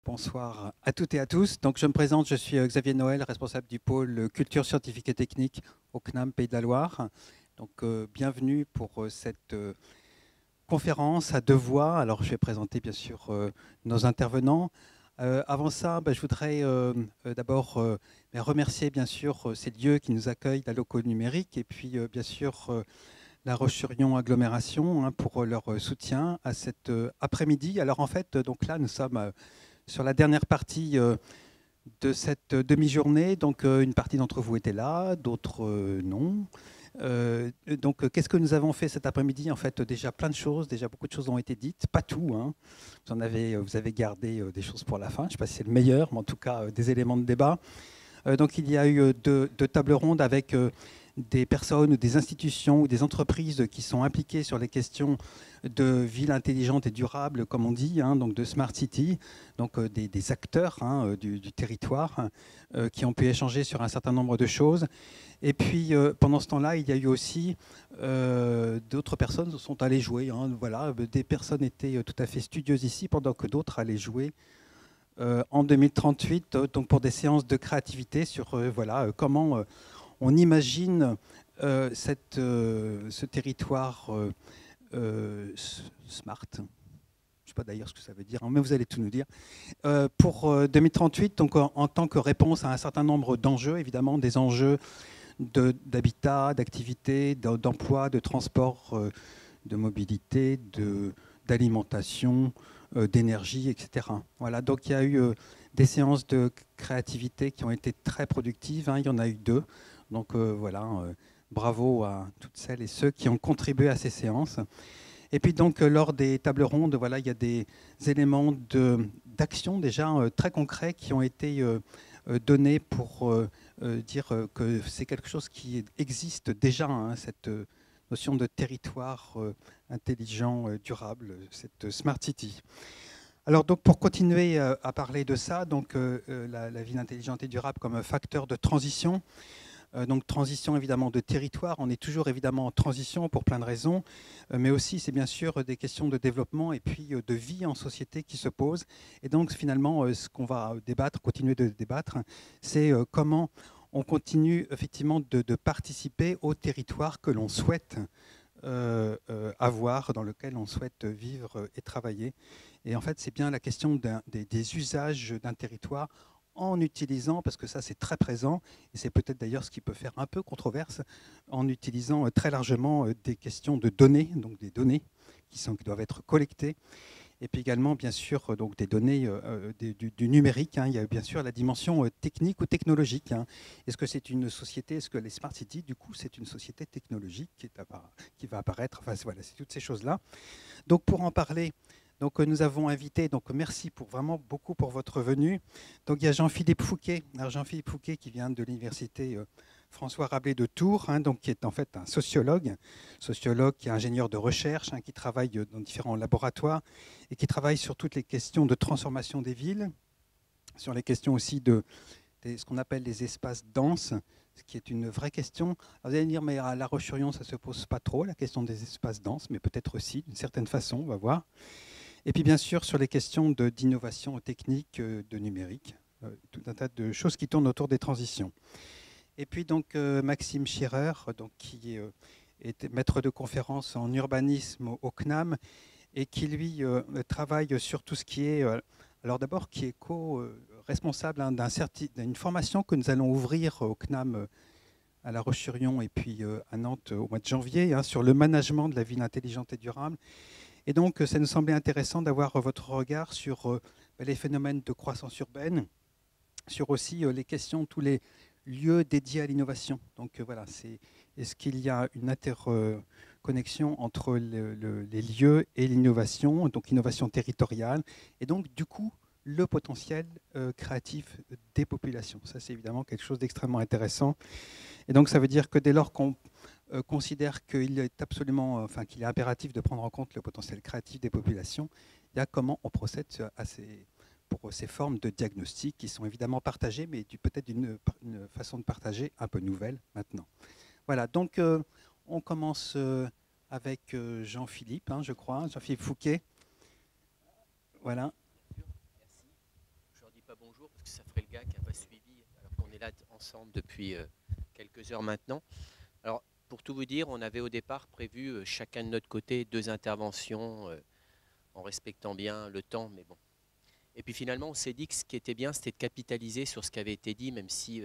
Bonsoir à toutes et à tous. Donc, je me présente, je suis Xavier Noël, responsable du pôle culture scientifique et technique au CNAM Pays de la Loire. Donc, bienvenue pour cette conférence à deux voix. Alors, je vais présenter bien sûr nos intervenants. Avant ça, je voudrais d'abord remercier bien sûr ces lieux qui nous accueillent, la Loco Numérique, et puis bien sûr La Roche-sur-Yon Agglomération pour leur soutien à cet après-midi. Alors en fait, donc là, nous sommes sur la dernière partie de cette demi-journée. Donc une partie d'entre vous était là, d'autres non. Donc qu'est-ce que nous avons fait cet après-midi? En fait, déjà plein de choses, déjà beaucoup de choses ont été dites, pas tout, hein. Vous avez gardé des choses pour la fin. Je ne sais pas si c'est le meilleur, mais en tout cas des éléments de débat. Donc il y a eu deux tables rondes avec des personnes ou des institutions ou des entreprises qui sont impliquées sur les questions de ville intelligente et durable, comme on dit, hein, donc de Smart City, donc des acteurs du territoire qui ont pu échanger sur un certain nombre de choses. Et puis pendant ce temps-là, il y a eu aussi d'autres personnes qui sont allées jouer. Hein, voilà, des personnes étaient tout à fait studieuses ici, pendant que d'autres allaient jouer en 2038, donc pour des séances de créativité sur comment on imagine ce territoire smart. Je ne sais pas d'ailleurs ce que ça veut dire, hein, mais vous allez tout nous dire. Pour 2038, donc en tant que réponse à un certain nombre d'enjeux, évidemment des enjeux d'habitat, d'activité, d'emploi, de transport, de mobilité, d'alimentation, d'énergie, etc. Voilà, donc il y a eu des séances de créativité qui ont été très productives, hein, il y en a eu deux. Donc bravo à toutes celles et ceux qui ont contribué à ces séances. Et puis donc lors des tables rondes, voilà, il y a des éléments d'action déjà très concrets qui ont été donnés pour dire que c'est quelque chose qui existe déjà, hein, cette notion de territoire intelligent, durable, cette Smart City. Alors donc pour continuer à parler de ça, donc la ville intelligente et durable comme facteur de transition. Donc transition évidemment de territoire, on est toujours évidemment en transition pour plein de raisons, mais aussi c'est bien sûr des questions de développement et puis de vie en société qui se posent. Et donc finalement ce qu'on va débattre, continuer de débattre, c'est comment on continue effectivement de participer au territoire que l'on souhaite avoir, dans lequel on souhaite vivre et travailler. Et en fait c'est bien la question des usages d'un territoire en utilisant, parce que ça c'est très présent, et c'est peut-être d'ailleurs ce qui peut faire un peu controverse, en utilisant très largement des questions de données, donc des données qui doivent être collectées, et puis également bien sûr donc des données du numérique, hein. Il y a bien sûr la dimension technique ou technologique, hein. Est-ce que c'est une société, est-ce que les Smart Cities, du coup, c'est une société technologique qui va apparaître, enfin voilà, c'est toutes ces choses-là. Donc pour en parler, donc, nous avons invité, donc merci vraiment beaucoup pour votre venue. Donc il y a Jean-Philippe Fouquet, alors Jean-Philippe Fouquet qui vient de l'université François Rabelais de Tours, hein, donc qui est en fait un sociologue qui est ingénieur de recherche, hein, qui travaille dans différents laboratoires et qui travaille sur toutes les questions de transformation des villes, sur les questions aussi de ce qu'on appelle les espaces denses, ce qui est une vraie question. Alors vous allez me dire, mais à La Roche-sur-Yon, ça ne se pose pas trop, la question des espaces denses, mais peut-être aussi, d'une certaine façon, on va voir. Et puis bien sûr sur les questions d'innovation technique, de numérique, tout un tas de choses qui tournent autour des transitions. Et puis donc Maxime Schirer, donc, qui est maître de conférence en urbanisme au CNAM et qui lui travaille sur tout ce qui est, alors d'abord qui est co-responsable d'une formation que nous allons ouvrir au CNAM à La Roche-sur-Yon et puis à Nantes au mois de janvier, hein, sur le management de la ville intelligente et durable. Et donc, ça nous semblait intéressant d'avoir votre regard sur les phénomènes de croissance urbaine, sur aussi les questions, tous les lieux dédiés à l'innovation. Donc voilà, est-ce qu'il y a une interconnexion entre les lieux et l'innovation, donc innovation territoriale, et donc du coup, le potentiel créatif des populations. Ça, c'est évidemment quelque chose d'extrêmement intéressant. Et donc, ça veut dire que dès lors qu'on considère qu'il est qu'il est impératif de prendre en compte le potentiel créatif des populations, il y a comment on procède pour ces formes de diagnostic qui sont évidemment partagées, mais peut-être d'une façon de partager un peu nouvelle maintenant. Voilà, donc on commence avec Jean-Philippe, hein, je crois, Jean-Philippe Fouquet. Voilà. ensemble depuis quelques heures maintenant. Alors, pour tout vous dire, on avait au départ prévu chacun de notre côté 2 interventions en respectant bien le temps, mais bon. Et puis finalement, on s'est dit que ce qui était bien, c'était de capitaliser sur ce qui avait été dit, même si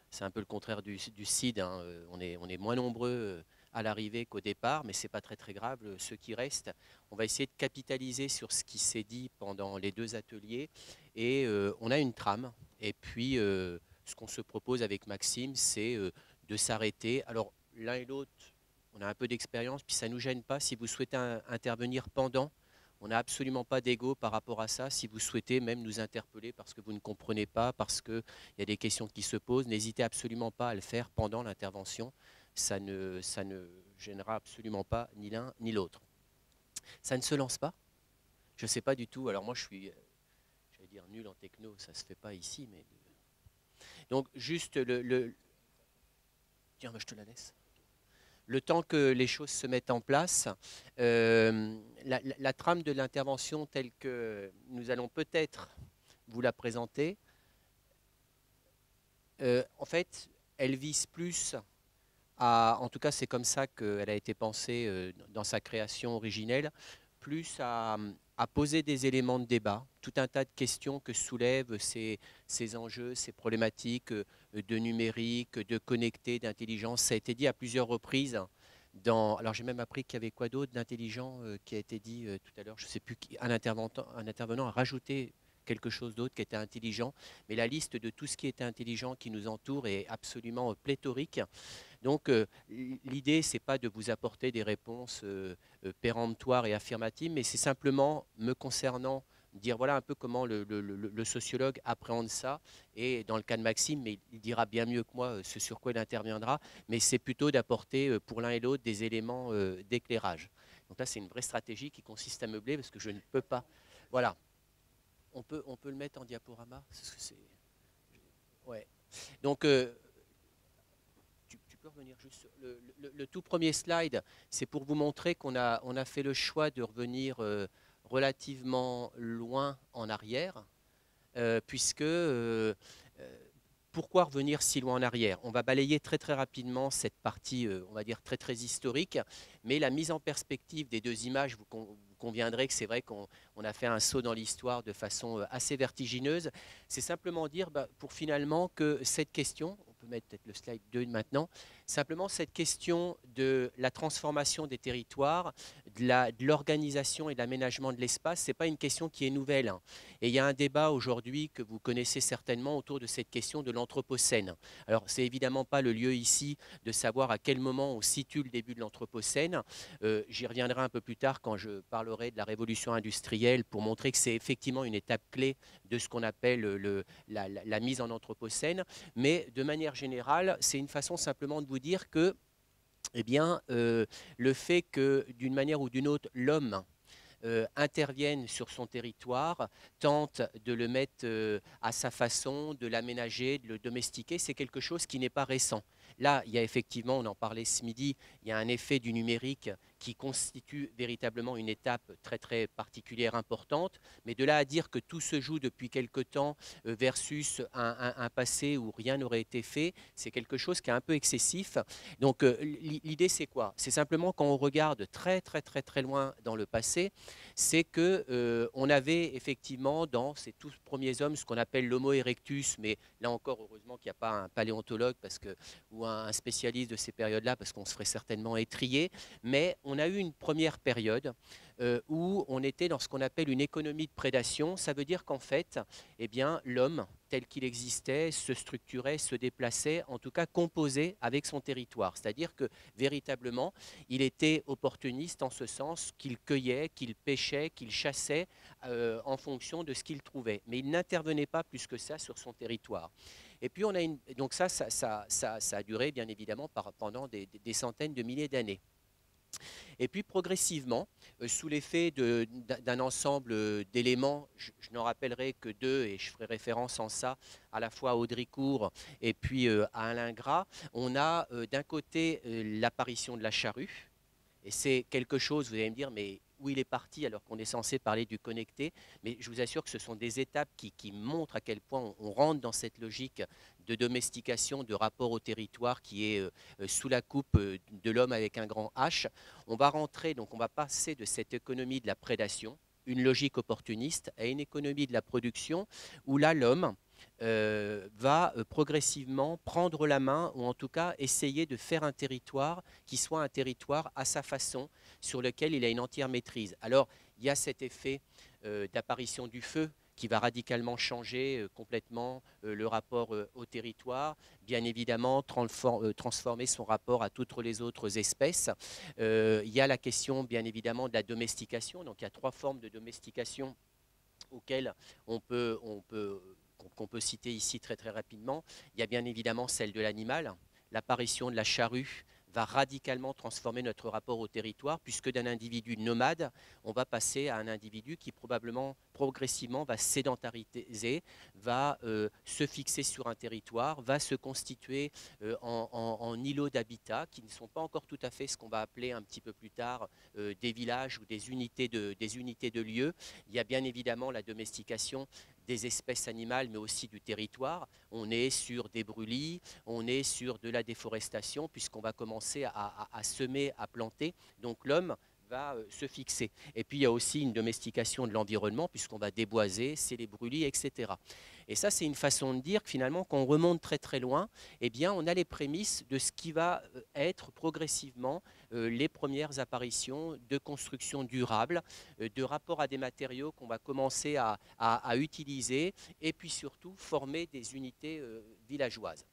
c'est un peu le contraire du CID. Hein, on est moins nombreux à l'arrivée qu'au départ, mais ce n'est pas très très grave. Ceux qui restent, on va essayer de capitaliser sur ce qui s'est dit pendant les 2 ateliers. Et on a une trame. Et puis, ce qu'on se propose avec Maxime, c'est de s'arrêter. Alors, l'un et l'autre, on a un peu d'expérience, puis ça ne nous gêne pas. Si vous souhaitez intervenir pendant, on n'a absolument pas d'ego par rapport à ça. Si vous souhaitez même nous interpeller parce que vous ne comprenez pas, parce qu'il y a des questions qui se posent, n'hésitez absolument pas à le faire pendant l'intervention. Ça ne gênera absolument pas ni l'un ni l'autre. Ça ne se lance pas? Je ne sais pas du tout. Alors moi, je suis, j'allais dire, nul en techno. Ça ne se fait pas ici. Mais... Donc, juste Tiens, je te la laisse. Le temps que les choses se mettent en place, la trame de l'intervention telle que nous allons peut-être vous la présenter, en fait, elle vise plus à, en tout cas c'est comme ça qu'elle a été pensée dans sa création originelle, plus à poser des éléments de débat, tout un tas de questions que soulèvent ces enjeux, ces problématiques de numérique, de connecté, d'intelligence. Ça a été dit à plusieurs reprises. Alors j'ai même appris qu'il y avait quoi d'autre d'intelligent qui a été dit tout à l'heure, je ne sais plus, un intervenant a rajouté quelque chose d'autre qui était intelligent, mais la liste de tout ce qui était intelligent qui nous entoure est absolument pléthorique. Donc l'idée, ce n'est pas de vous apporter des réponses péremptoires et affirmatives, mais c'est simplement, me concernant, dire voilà un peu comment le sociologue appréhende ça. Et dans le cas de Maxime, mais il dira bien mieux que moi ce sur quoi il interviendra, mais c'est plutôt d'apporter pour l'un et l'autre des éléments d'éclairage. Donc là, c'est une vraie stratégie qui consiste à meubler parce que je ne peux pas. Voilà. On peut le mettre en diaporama. Ouais. Donc, tu peux revenir juste sur le tout premier slide, c'est pour vous montrer qu'on a fait le choix de revenir relativement loin en arrière, puisque pourquoi revenir si loin en arrière? On va balayer très très rapidement cette partie, on va dire très très historique, mais la mise en perspective des 2 images, vous conviendrez que c'est vrai qu'on a fait un saut dans l'histoire de façon assez vertigineuse. C'est simplement dire, pour finalement que cette question, on peut mettre peut-être le slide 2 maintenant, simplement cette question de la transformation des territoires, de l'organisation et de l'aménagement de l'espace, ce n'est pas une question qui est nouvelle. Hein. Et il y a un débat aujourd'hui que vous connaissez certainement autour de cette question de l'Anthropocène. Alors, ce n'est évidemment pas le lieu ici de savoir à quel moment on situe le début de l'Anthropocène. J'y reviendrai un peu plus tard quand je parlerai de la révolution industrielle pour montrer que c'est effectivement une étape clé de ce qu'on appelle la mise en Anthropocène. Mais de manière générale, c'est une façon simplement de vous dire que eh bien, le fait que d'une manière ou d'une autre, l'homme intervienne sur son territoire, tente de le mettre à sa façon, de l'aménager, de le domestiquer, c'est quelque chose qui n'est pas récent. Là, il y a effectivement, on en parlait ce midi, il y a un effet du numérique qui constitue véritablement une étape très très particulière, importante, mais de là à dire que tout se joue depuis quelque temps versus un passé où rien n'aurait été fait, c'est quelque chose qui est un peu excessif. Donc l'idée c'est quoi? C'est simplement quand on regarde très très très très loin dans le passé, c'est que on avait effectivement dans ces tous premiers hommes ce qu'on appelle l'Homo erectus, mais là encore heureusement qu'il n'y a pas un paléontologue ou un spécialiste de ces périodes-là parce qu'on se ferait certainement étrier, mais on a eu une première période où on était dans ce qu'on appelle une économie de prédation. Ça veut dire qu'en fait, eh bien, l'homme tel qu'il existait se structurait, se déplaçait, en tout cas composait avec son territoire. C'est-à-dire que véritablement, il était opportuniste en ce sens qu'il cueillait, qu'il pêchait, qu'il chassait en fonction de ce qu'il trouvait. Mais il n'intervenait pas plus que ça sur son territoire. Et puis on a donc ça a duré bien évidemment pendant des centaines de milliers d'années. Et puis progressivement, sous l'effet d'un ensemble d'éléments, je n'en rappellerai que 2 et je ferai référence en ça à la fois à Audricourt et puis à Alain Gras, on a d'un côté l'apparition de la charrue, et c'est quelque chose, vous allez me dire, mais où il est parti alors qu'on est censé parler du connecté. Mais je vous assure que ce sont des étapes qui montrent à quel point on rentre dans cette logique de domestication, de rapport au territoire qui est sous la coupe de l'homme avec un grand H. On va rentrer, donc on va passer de cette économie de la prédation, une logique opportuniste, à une économie de la production où là, l'homme va progressivement prendre la main ou en tout cas essayer de faire un territoire qui soit un territoire à sa façon sur lequel il a une entière maîtrise. Alors, il y a cet effet d'apparition du feu qui va radicalement changer complètement le rapport au territoire, bien évidemment transformer son rapport à toutes les autres espèces. Il y a la question bien évidemment de la domestication, donc il y a 3 formes de domestication auxquelles qu'on peut citer ici très très rapidement. Il y a bien évidemment celle de l'animal. L'apparition de la charrue va radicalement transformer notre rapport au territoire, puisque d'un individu nomade, on va passer à un individu qui probablement, progressivement, va sédentariser, va se fixer sur un territoire, va se constituer en îlots d'habitat, qui ne sont pas encore tout à fait ce qu'on va appeler un petit peu plus tard des villages ou des unités de lieux. Il y a bien évidemment la domestication des espèces animales, mais aussi du territoire. On est sur des brûlis, on est sur de la déforestation, puisqu'on va commencer à semer, à planter. Donc l'homme va se fixer. Et puis il y a aussi une domestication de l'environnement, puisqu'on va déboiser, c'est les brûlis, etc. Et ça, c'est une façon de dire que finalement, quand on remonte très très loin, eh bien, on a les prémices de ce qui va être progressivement les premières apparitions de construction durable, de rapport à des matériaux qu'on va commencer à utiliser, et puis surtout former des unités villageoises.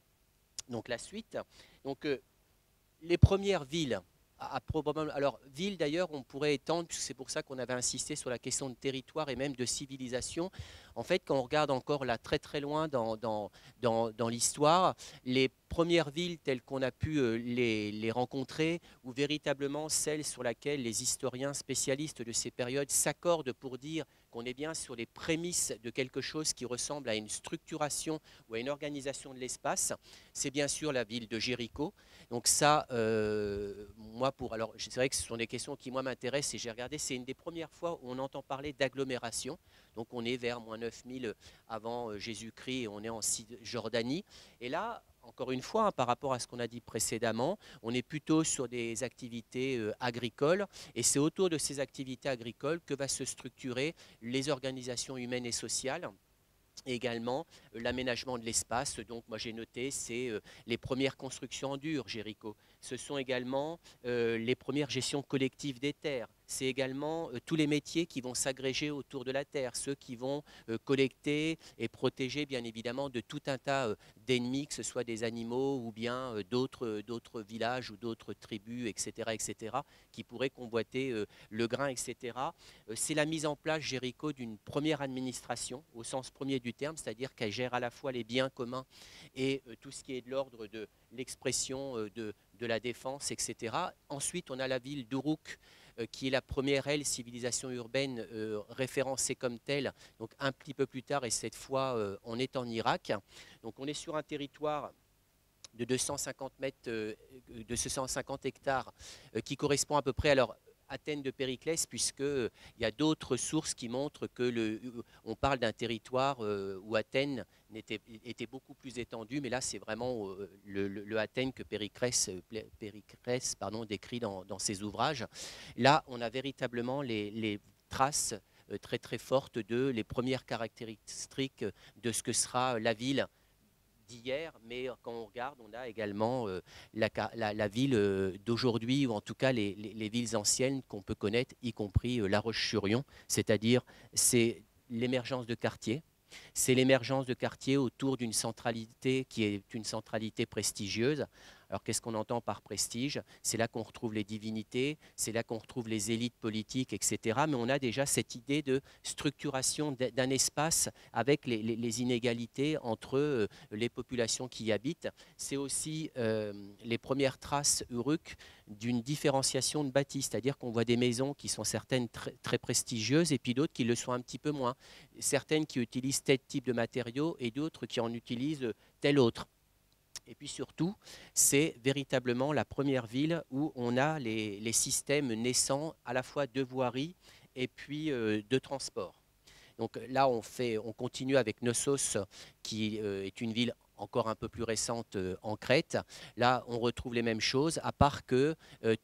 Donc la suite, donc, les premières villes, probablement, alors ville d'ailleurs on pourrait étendre, puisque c'est pour ça qu'on avait insisté sur la question de territoire et même de civilisation. En fait, quand on regarde encore là très très loin dans l'histoire, les premières villes telles qu'on a pu les rencontrer, ou véritablement celles sur lesquelles les historiens spécialistes de ces périodes s'accordent pour dire qu'on est bien sur les prémices de quelque chose qui ressemble à une structuration ou à une organisation de l'espace, c'est bien sûr la ville de Jéricho. Donc ça, moi, alors c'est vrai que ce sont des questions qui moi m'intéressent, et j'ai regardé, c'est une des premières fois où on entend parler d'agglomération. Donc on est vers moins 9000 avant Jésus-Christ, et on est en Cisjordanie. Et là, encore une fois, hein, par rapport à ce qu'on a dit précédemment, on est plutôt sur des activités agricoles, et c'est autour de ces activités agricoles que va se structurer les organisations humaines et sociales. Et également l'aménagement de l'espace. Donc moi j'ai noté, c'est les premières constructions en dur, Jéricho. Ce sont également les premières gestions collectives des terres. C'est également tous les métiers qui vont s'agréger autour de la terre, ceux qui vont collecter et protéger bien évidemment de tout un tas d'ennemis, que ce soit des animaux ou bien d'autres villages ou d'autres tribus, etc., etc., qui pourraient convoiter le grain, etc. C'est la mise en place, Jéricho, d'une première administration au sens premier du terme, c'est-à-dire qu'elle gère à la fois les biens communs et tout ce qui est de l'ordre de l'expression de la défense, etc. Ensuite, on a la ville d'Uruk, qui est la première, civilisation urbaine référencée comme telle, donc un petit peu plus tard, et cette fois, on est en Irak. Donc on est sur un territoire de 250 hectares, qui correspond à peu près, alors, Athènes de Périclès, puisqu'il y a d'autres sources qui montrent que on parle d'un territoire où Athènes était beaucoup plus étendu, mais là c'est vraiment le Athènes que Périclès décrit dans ses ouvrages. Là, on a véritablement les traces très très fortes de les premières caractéristiques de ce que sera la ville d'hier, mais quand on regarde, on a également la ville d'aujourd'hui, ou en tout cas les villes anciennes qu'on peut connaître, y compris La Roche-sur-Yon, c'est-à-dire c'est l'émergence de quartiers. C'est l'émergence de quartiers autour d'une centralité qui est une centralité prestigieuse. Alors qu'est-ce qu'on entend par prestige? C'est là qu'on retrouve les divinités, c'est là qu'on retrouve les élites politiques, etc. Mais on a déjà cette idée de structuration d'un espace avec les inégalités entre les populations qui y habitent. C'est aussi les premières traces Uruk d'une différenciation de bâtis, c'est-à-dire qu'on voit des maisons qui sont certaines très, très prestigieuses et puis d'autres qui le sont un petit peu moins. Certaines qui utilisent tel type de matériaux et d'autres qui en utilisent tel autre. Et puis surtout, c'est véritablement la première ville où on a les systèmes naissants à la fois de voirie et puis de transport. Donc là, on continue avec Knossos, qui est une ville encore un peu plus récente en Crète. Là, on retrouve les mêmes choses, à part que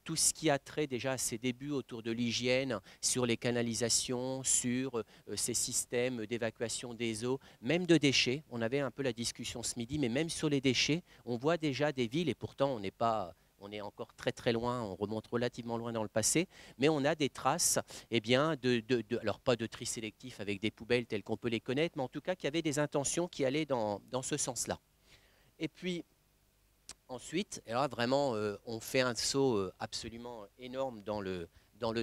tout ce qui a trait déjà à ses débuts autour de l'hygiène, sur les canalisations, sur ces systèmes d'évacuation des eaux, même de déchets. On avait un peu la discussion ce midi, mais même sur les déchets, on voit déjà des villes, et pourtant on n'est pas... On est encore très très loin, on remonte relativement loin dans le passé, mais on a des traces, eh bien, alors pas de tri sélectif avec des poubelles telles qu'on peut les connaître, mais en tout cas qu'il y avait des intentions qui allaient dans ce sens-là. Et puis ensuite, et là vraiment, on fait un saut absolument énorme dans le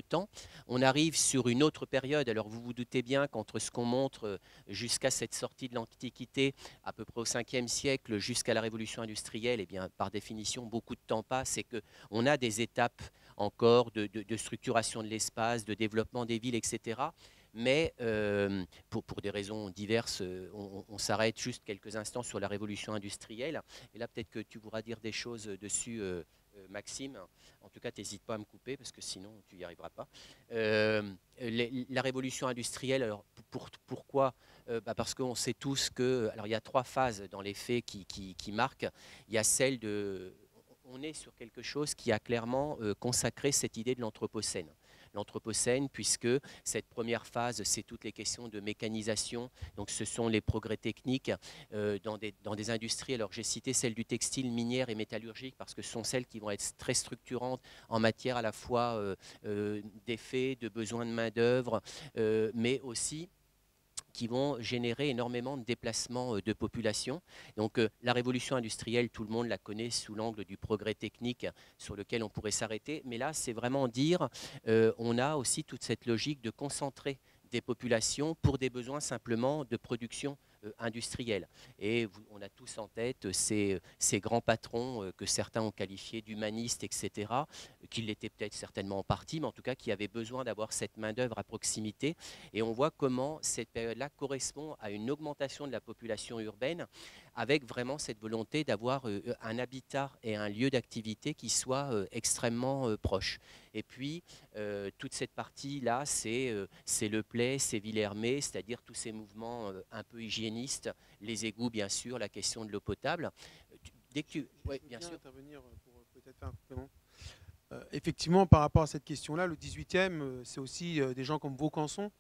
temps. On arrive sur une autre période. Alors vous vous doutez bien qu'entre ce qu'on montre jusqu'à cette sortie de l'Antiquité, à peu près au 5e siècle, jusqu'à la Révolution industrielle, eh bien, par définition, beaucoup de temps passe et qu'on a des étapes encore de structuration de l'espace, de développement des villes, etc. Mais pour des raisons diverses, on s'arrête juste quelques instants sur la révolution industrielle. Et là, peut-être que tu voudras dire des choses dessus, Maxime. En tout cas, n'hésite pas à me couper, parce que sinon, tu n'y arriveras pas. La révolution industrielle, alors pourquoi parce qu'on sait tous que... Alors, il y a 3 phases dans les faits qui marquent. Il y a celle de... On est sur quelque chose qui a clairement consacré cette idée de l'anthropocène. L'anthropocène, puisque cette première phase, c'est toutes les questions de mécanisation. Donc, ce sont les progrès techniques dans des industries. Alors, j'ai cité celle du textile, minière et métallurgique, parce que ce sont celles qui vont être très structurantes en matière à la fois d'effets, de besoins de main-d'œuvre, mais aussi qui vont générer énormément de déplacements de population. Donc la révolution industrielle, tout le monde la connaît sous l'angle du progrès technique sur lequel on pourrait s'arrêter. Mais là, c'est vraiment dire, on a aussi toute cette logique de concentrer des populations pour des besoins simplement de production industrielle. Et on a tous en tête ces grands patrons que certains ont qualifiés d'humanistes, etc., qui l'étaient peut-être certainement en partie, mais en tout cas qui avaient besoin d'avoir cette main-d'œuvre à proximité. Et on voit comment cette période-là correspond à une augmentation de la population urbaine, avec vraiment cette volonté d'avoir un habitat et un lieu d'activité qui soit extrêmement proche. Et puis, toute cette partie-là, c'est Le Play, c'est Villermé, c'est-à-dire tous ces mouvements un peu hygiénistes, les égouts, bien sûr, la question de l'eau potable. Dès que tu... Oui, bien sûr. Intervenir pour peut-être faire un complément. Effectivement, par rapport à cette question-là, le 18e, c'est aussi des gens comme Vaucanson.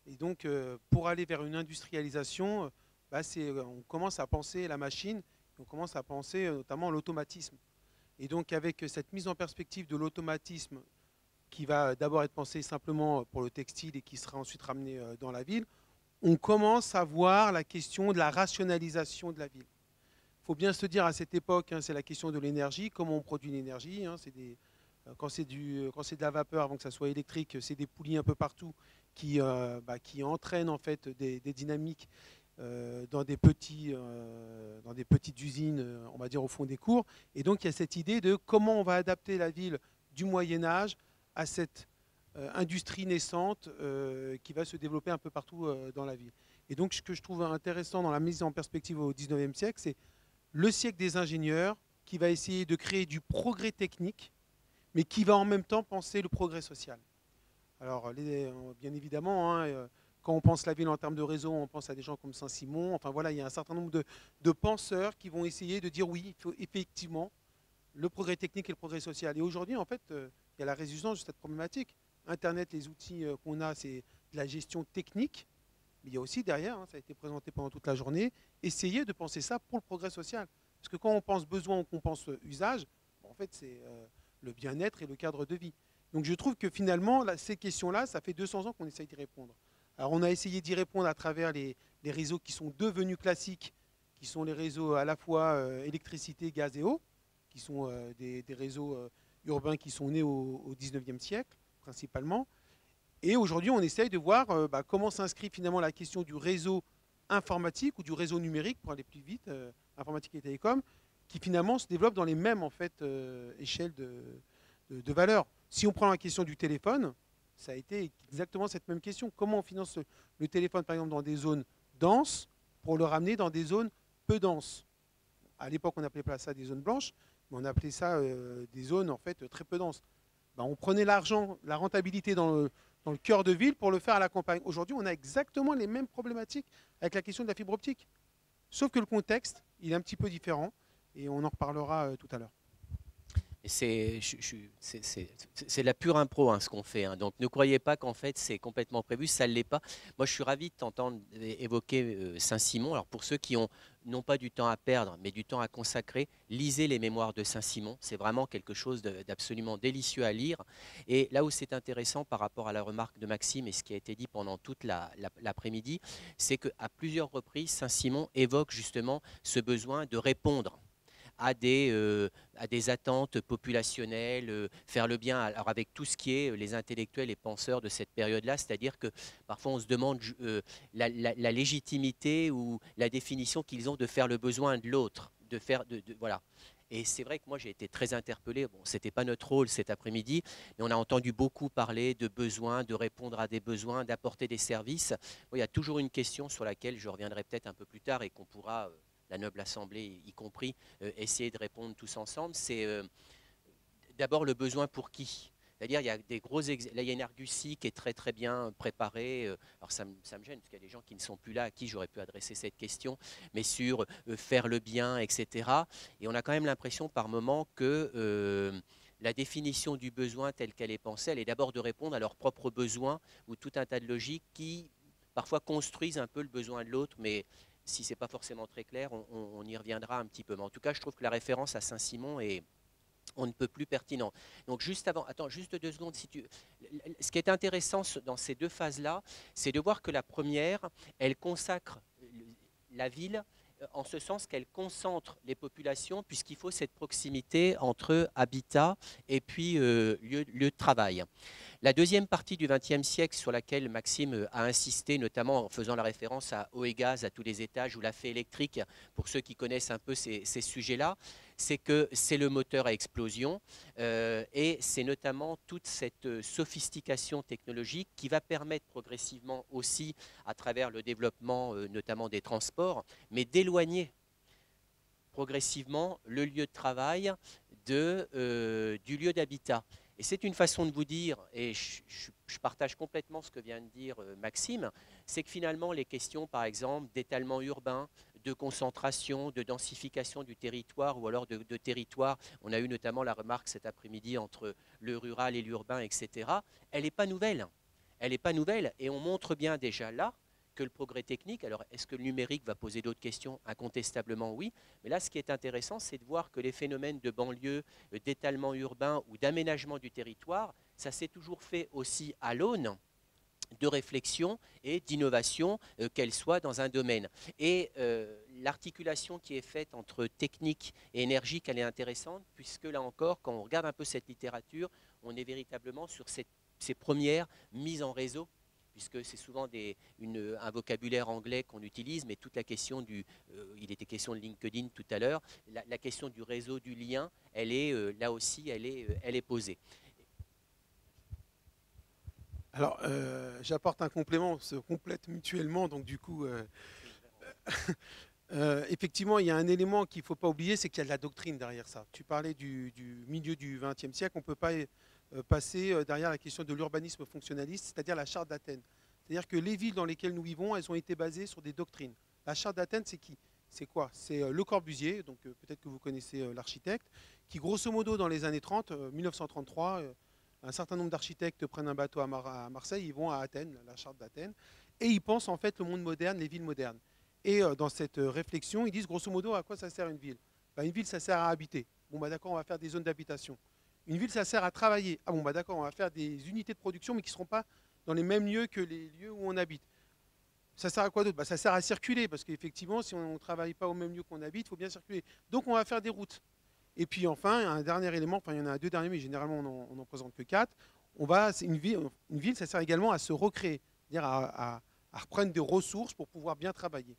Et donc, pour aller vers une industrialisation, on commence à penser la machine, on commence à penser notamment l'automatisme. Et donc, avec cette mise en perspective de l'automatisme qui va d'abord être pensé simplement pour le textile et qui sera ensuite ramené dans la ville, on commence à voir la question de la rationalisation de la ville. Il faut bien se dire à cette époque, c'est la question de l'énergie, comment on produit l'énergie. Quand c'est de la vapeur, avant que ça soit électrique, c'est des poulies un peu partout qui entraînent en fait des dynamiques dans des petites usines, on va dire au fond des cours. Et donc il y a cette idée de comment on va adapter la ville du Moyen-Âge à cette industrie naissante qui va se développer un peu partout dans la ville. Et donc ce que je trouve intéressant dans la mise en perspective au 19e siècle, c'est le siècle des ingénieurs qui va essayer de créer du progrès technique, mais qui va en même temps penser le progrès social. Alors, bien évidemment, quand on pense la ville en termes de réseau, on pense à des gens comme Saint-Simon. Enfin voilà, il y a un certain nombre de penseurs qui vont essayer de dire oui, il faut effectivement le progrès technique et le progrès social. Et aujourd'hui, en fait, il y a la résistance de cette problématique. Internet, les outils qu'on a, c'est de la gestion technique, mais il y a aussi derrière, ça a été présenté pendant toute la journée, essayer de penser ça pour le progrès social. Parce que quand on pense besoin ou qu'on pense usage, en fait, c'est le bien-être et le cadre de vie. Donc je trouve que finalement, ces questions-là, ça fait 200 ans qu'on essaye d'y répondre. Alors on a essayé d'y répondre à travers les réseaux qui sont devenus classiques, qui sont les réseaux à la fois électricité, gaz et eau, qui sont des réseaux urbains qui sont nés au 19e siècle, principalement. Et aujourd'hui, on essaye de voir comment s'inscrit finalement la question du réseau informatique ou du réseau numérique, pour aller plus vite, informatique et télécom, qui finalement se développe dans les mêmes en fait, échelles de valeur. Si on prend la question du téléphone, ça a été exactement cette même question. Comment on finance le téléphone, par exemple, dans des zones denses pour le ramener dans des zones peu denses? À l'époque, on appelait pas ça des zones blanches, mais on appelait ça des zones en fait très peu denses. Ben, on prenait l'argent, la rentabilité dans le cœur de ville pour le faire à la campagne. Aujourd'hui, on a exactement les mêmes problématiques avec la question de la fibre optique. Sauf que le contexte, il est un petit peu différent et on en reparlera tout à l'heure. C'est de la pure impro hein, ce qu'on fait. Hein. Donc ne croyez pas qu'en fait c'est complètement prévu, ça ne l'est pas. Moi je suis ravi de t'entendre évoquer Saint-Simon. Alors pour ceux qui ont non pas du temps à perdre, mais du temps à consacrer, lisez les mémoires de Saint-Simon. C'est vraiment quelque chose d'absolument délicieux à lire. Et là où c'est intéressant par rapport à la remarque de Maxime et ce qui a été dit pendant toute l'après-midi, c'est qu'à plusieurs reprises, Saint-Simon évoque justement ce besoin de répondre à des attentes populationnelles, faire le bien alors avec tout ce qui est les intellectuels et penseurs de cette période-là, c'est-à-dire que parfois on se demande la légitimité ou la définition qu'ils ont de faire le besoin de l'autre, voilà. Et c'est vrai que moi j'ai été très interpellé, bon c'était pas notre rôle cet après-midi, mais on a entendu beaucoup parler de besoins, de répondre à des besoins, d'apporter des services. Bon, il y a toujours une question sur laquelle je reviendrai peut-être un peu plus tard et qu'on pourra la noble assemblée y compris, essayer de répondre tous ensemble, c'est d'abord le besoin pour qui. C'est-à-dire, il y a des gros là, il y a une argutie qui est très très bien préparée. Alors ça me gêne parce qu'il y a des gens qui ne sont plus là à qui j'aurais pu adresser cette question, mais sur faire le bien, etc. Et on a quand même l'impression par moment que la définition du besoin telle qu'elle est pensée, elle est d'abord de répondre à leurs propres besoins ou tout un tas de logiques qui parfois construisent un peu le besoin de l'autre, mais si ce n'est pas forcément très clair, on y reviendra un petit peu. Mais en tout cas, je trouve que la référence à Saint-Simon est on ne peut plus pertinent. Donc juste avant, attends, juste 2 secondes. Ce qui est intéressant dans ces deux phases-là, c'est de voir que la première, elle consacre la ville en ce sens qu'elle concentre les populations puisqu'il faut cette proximité entre habitat et puis lieu de travail. La deuxième partie du XXe siècle sur laquelle Maxime a insisté, notamment en faisant la référence à eau et gaz à tous les étages ou la fée électrique, pour ceux qui connaissent un peu ces sujets-là, c'est que c'est le moteur à explosion et c'est notamment toute cette sophistication technologique qui va permettre progressivement aussi, à travers le développement notamment des transports, mais d'éloigner progressivement le lieu de travail du lieu d'habitat. Et c'est une façon de vous dire, et je partage complètement ce que vient de dire Maxime, c'est que finalement les questions par exemple d'étalement urbain, de concentration, de densification du territoire ou alors de territoire, on a eu notamment la remarque cet après-midi entre le rural et l'urbain, etc., elle n'est pas nouvelle. Elle n'est pas nouvelle et on montre bien déjà là que le progrès technique, alors est-ce que le numérique va poser d'autres questions? Incontestablement oui, mais là ce qui est intéressant c'est de voir que les phénomènes de banlieue, d'étalement urbain ou d'aménagement du territoire, ça s'est toujours fait aussi à l'aune de réflexion et d'innovation, qu'elle soit dans un domaine. Et l'articulation qui est faite entre technique et énergique, elle est intéressante, puisque là encore, quand on regarde un peu cette littérature, on est véritablement sur ces premières mises en réseau, puisque c'est souvent un vocabulaire anglais qu'on utilise, mais toute la question il était question de LinkedIn tout à l'heure, la question du réseau, du lien, elle est là aussi, elle est posée. Alors, j'apporte un complément, on se complète mutuellement, donc du coup, effectivement, il y a un élément qu'il ne faut pas oublier, c'est qu'il y a de la doctrine derrière ça. Tu parlais du milieu du XXe siècle, on ne peut pas passer derrière la question de l'urbanisme fonctionnaliste, c'est-à-dire la charte d'Athènes. C'est-à-dire que les villes dans lesquelles nous vivons, elles ont été basées sur des doctrines. La charte d'Athènes, c'est qui? C'est quoi? C'est Le Corbusier, donc peut-être que vous connaissez l'architecte, qui grosso modo dans les années 30, 1933, un certain nombre d'architectes prennent un bateau à Marseille, ils vont à Athènes, la charte d'Athènes, et ils pensent en fait le monde moderne, les villes modernes. Et dans cette réflexion, ils disent grosso modo à quoi ça sert une ville? Une ville, ça sert à habiter. Bon, bah d'accord, on va faire des zones d'habitation. Une ville, ça sert à travailler. Ah bon, bah d'accord, on va faire des unités de production, mais qui ne seront pas dans les mêmes lieux que les lieux où on habite. Ça sert à quoi d'autre? Ça sert à circuler, parce qu'effectivement, si on ne travaille pas au même lieu qu'on habite, il faut bien circuler. Donc on va faire des routes. Et puis enfin, un dernier élément, enfin il y en a 2 derniers, mais généralement on n'en présente que 4. Une ville, ça sert également à se recréer, c'est-à-dire à reprendre des ressources pour pouvoir bien travailler.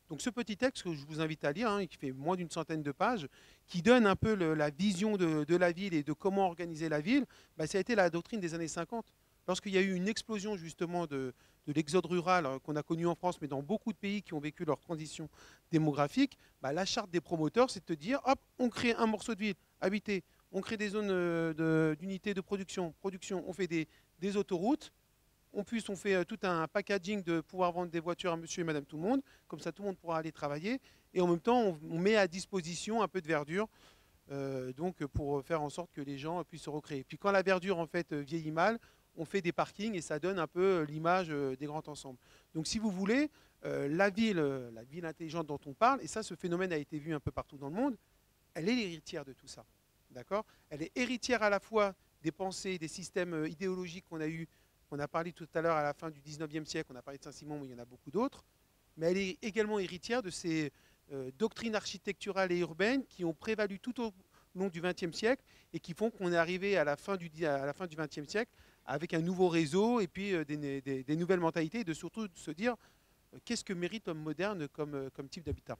Donc ce petit texte que je vous invite à lire, qui fait moins d'une centaine de pages, qui donne un peu la vision de la ville et de comment organiser la ville, ça a été la doctrine des années 50. Lorsqu'il y a eu une explosion justement de de l'exode rural qu'on a connu en France, mais dans beaucoup de pays qui ont vécu leur transition démographique, bah, la charte des promoteurs, c'est de te dire, hop, on crée un morceau de ville habité, on crée des zones d'unités de production, on fait des autoroutes, on fait tout un packaging de pouvoir vendre des voitures à monsieur et madame tout le monde, comme ça tout le monde pourra aller travailler, et en même temps on met à disposition un peu de verdure, donc pour faire en sorte que les gens puissent se recréer. Puis quand la verdure en fait vieillit mal, on fait des parkings et ça donne un peu l'image des grands ensembles. Donc si vous voulez, la ville intelligente dont on parle, et ça ce phénomène a été vu un peu partout dans le monde, elle est l'héritière de tout ça. D'accord ? Elle est héritière à la fois des pensées, des systèmes idéologiques qu'on a eu, on a parlé tout à l'heure à la fin du 19e siècle, on a parlé de Saint-Simon, mais il y en a beaucoup d'autres, mais elle est également héritière de ces doctrines architecturales et urbaines qui ont prévalu tout au long du XXe siècle et qui font qu'on est arrivé à la fin du XXe siècle avec un nouveau réseau et puis des nouvelles mentalités et de surtout de se dire qu'est-ce que mérite l'homme moderne comme type d'habitat.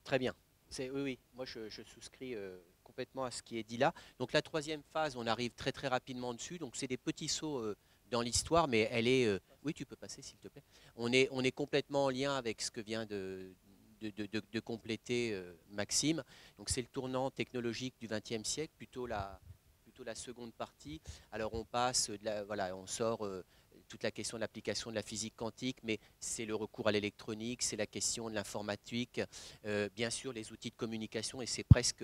Très bien. Oui, moi je souscris complètement à ce qui est dit là. Donc la troisième phase, on arrive très très rapidement dessus. Donc c'est des petits sauts dans l'histoire, mais elle est... oui, tu peux passer s'il te plaît. On est complètement en lien avec ce que vient de compléter Maxime. Donc c'est le tournant technologique du XXe siècle, plutôt la seconde partie. Alors on passe, voilà, on sort toute la question de l'application de la physique quantique, mais c'est le recours à l'électronique, c'est la question de l'informatique, bien sûr les outils de communication, et c'est presque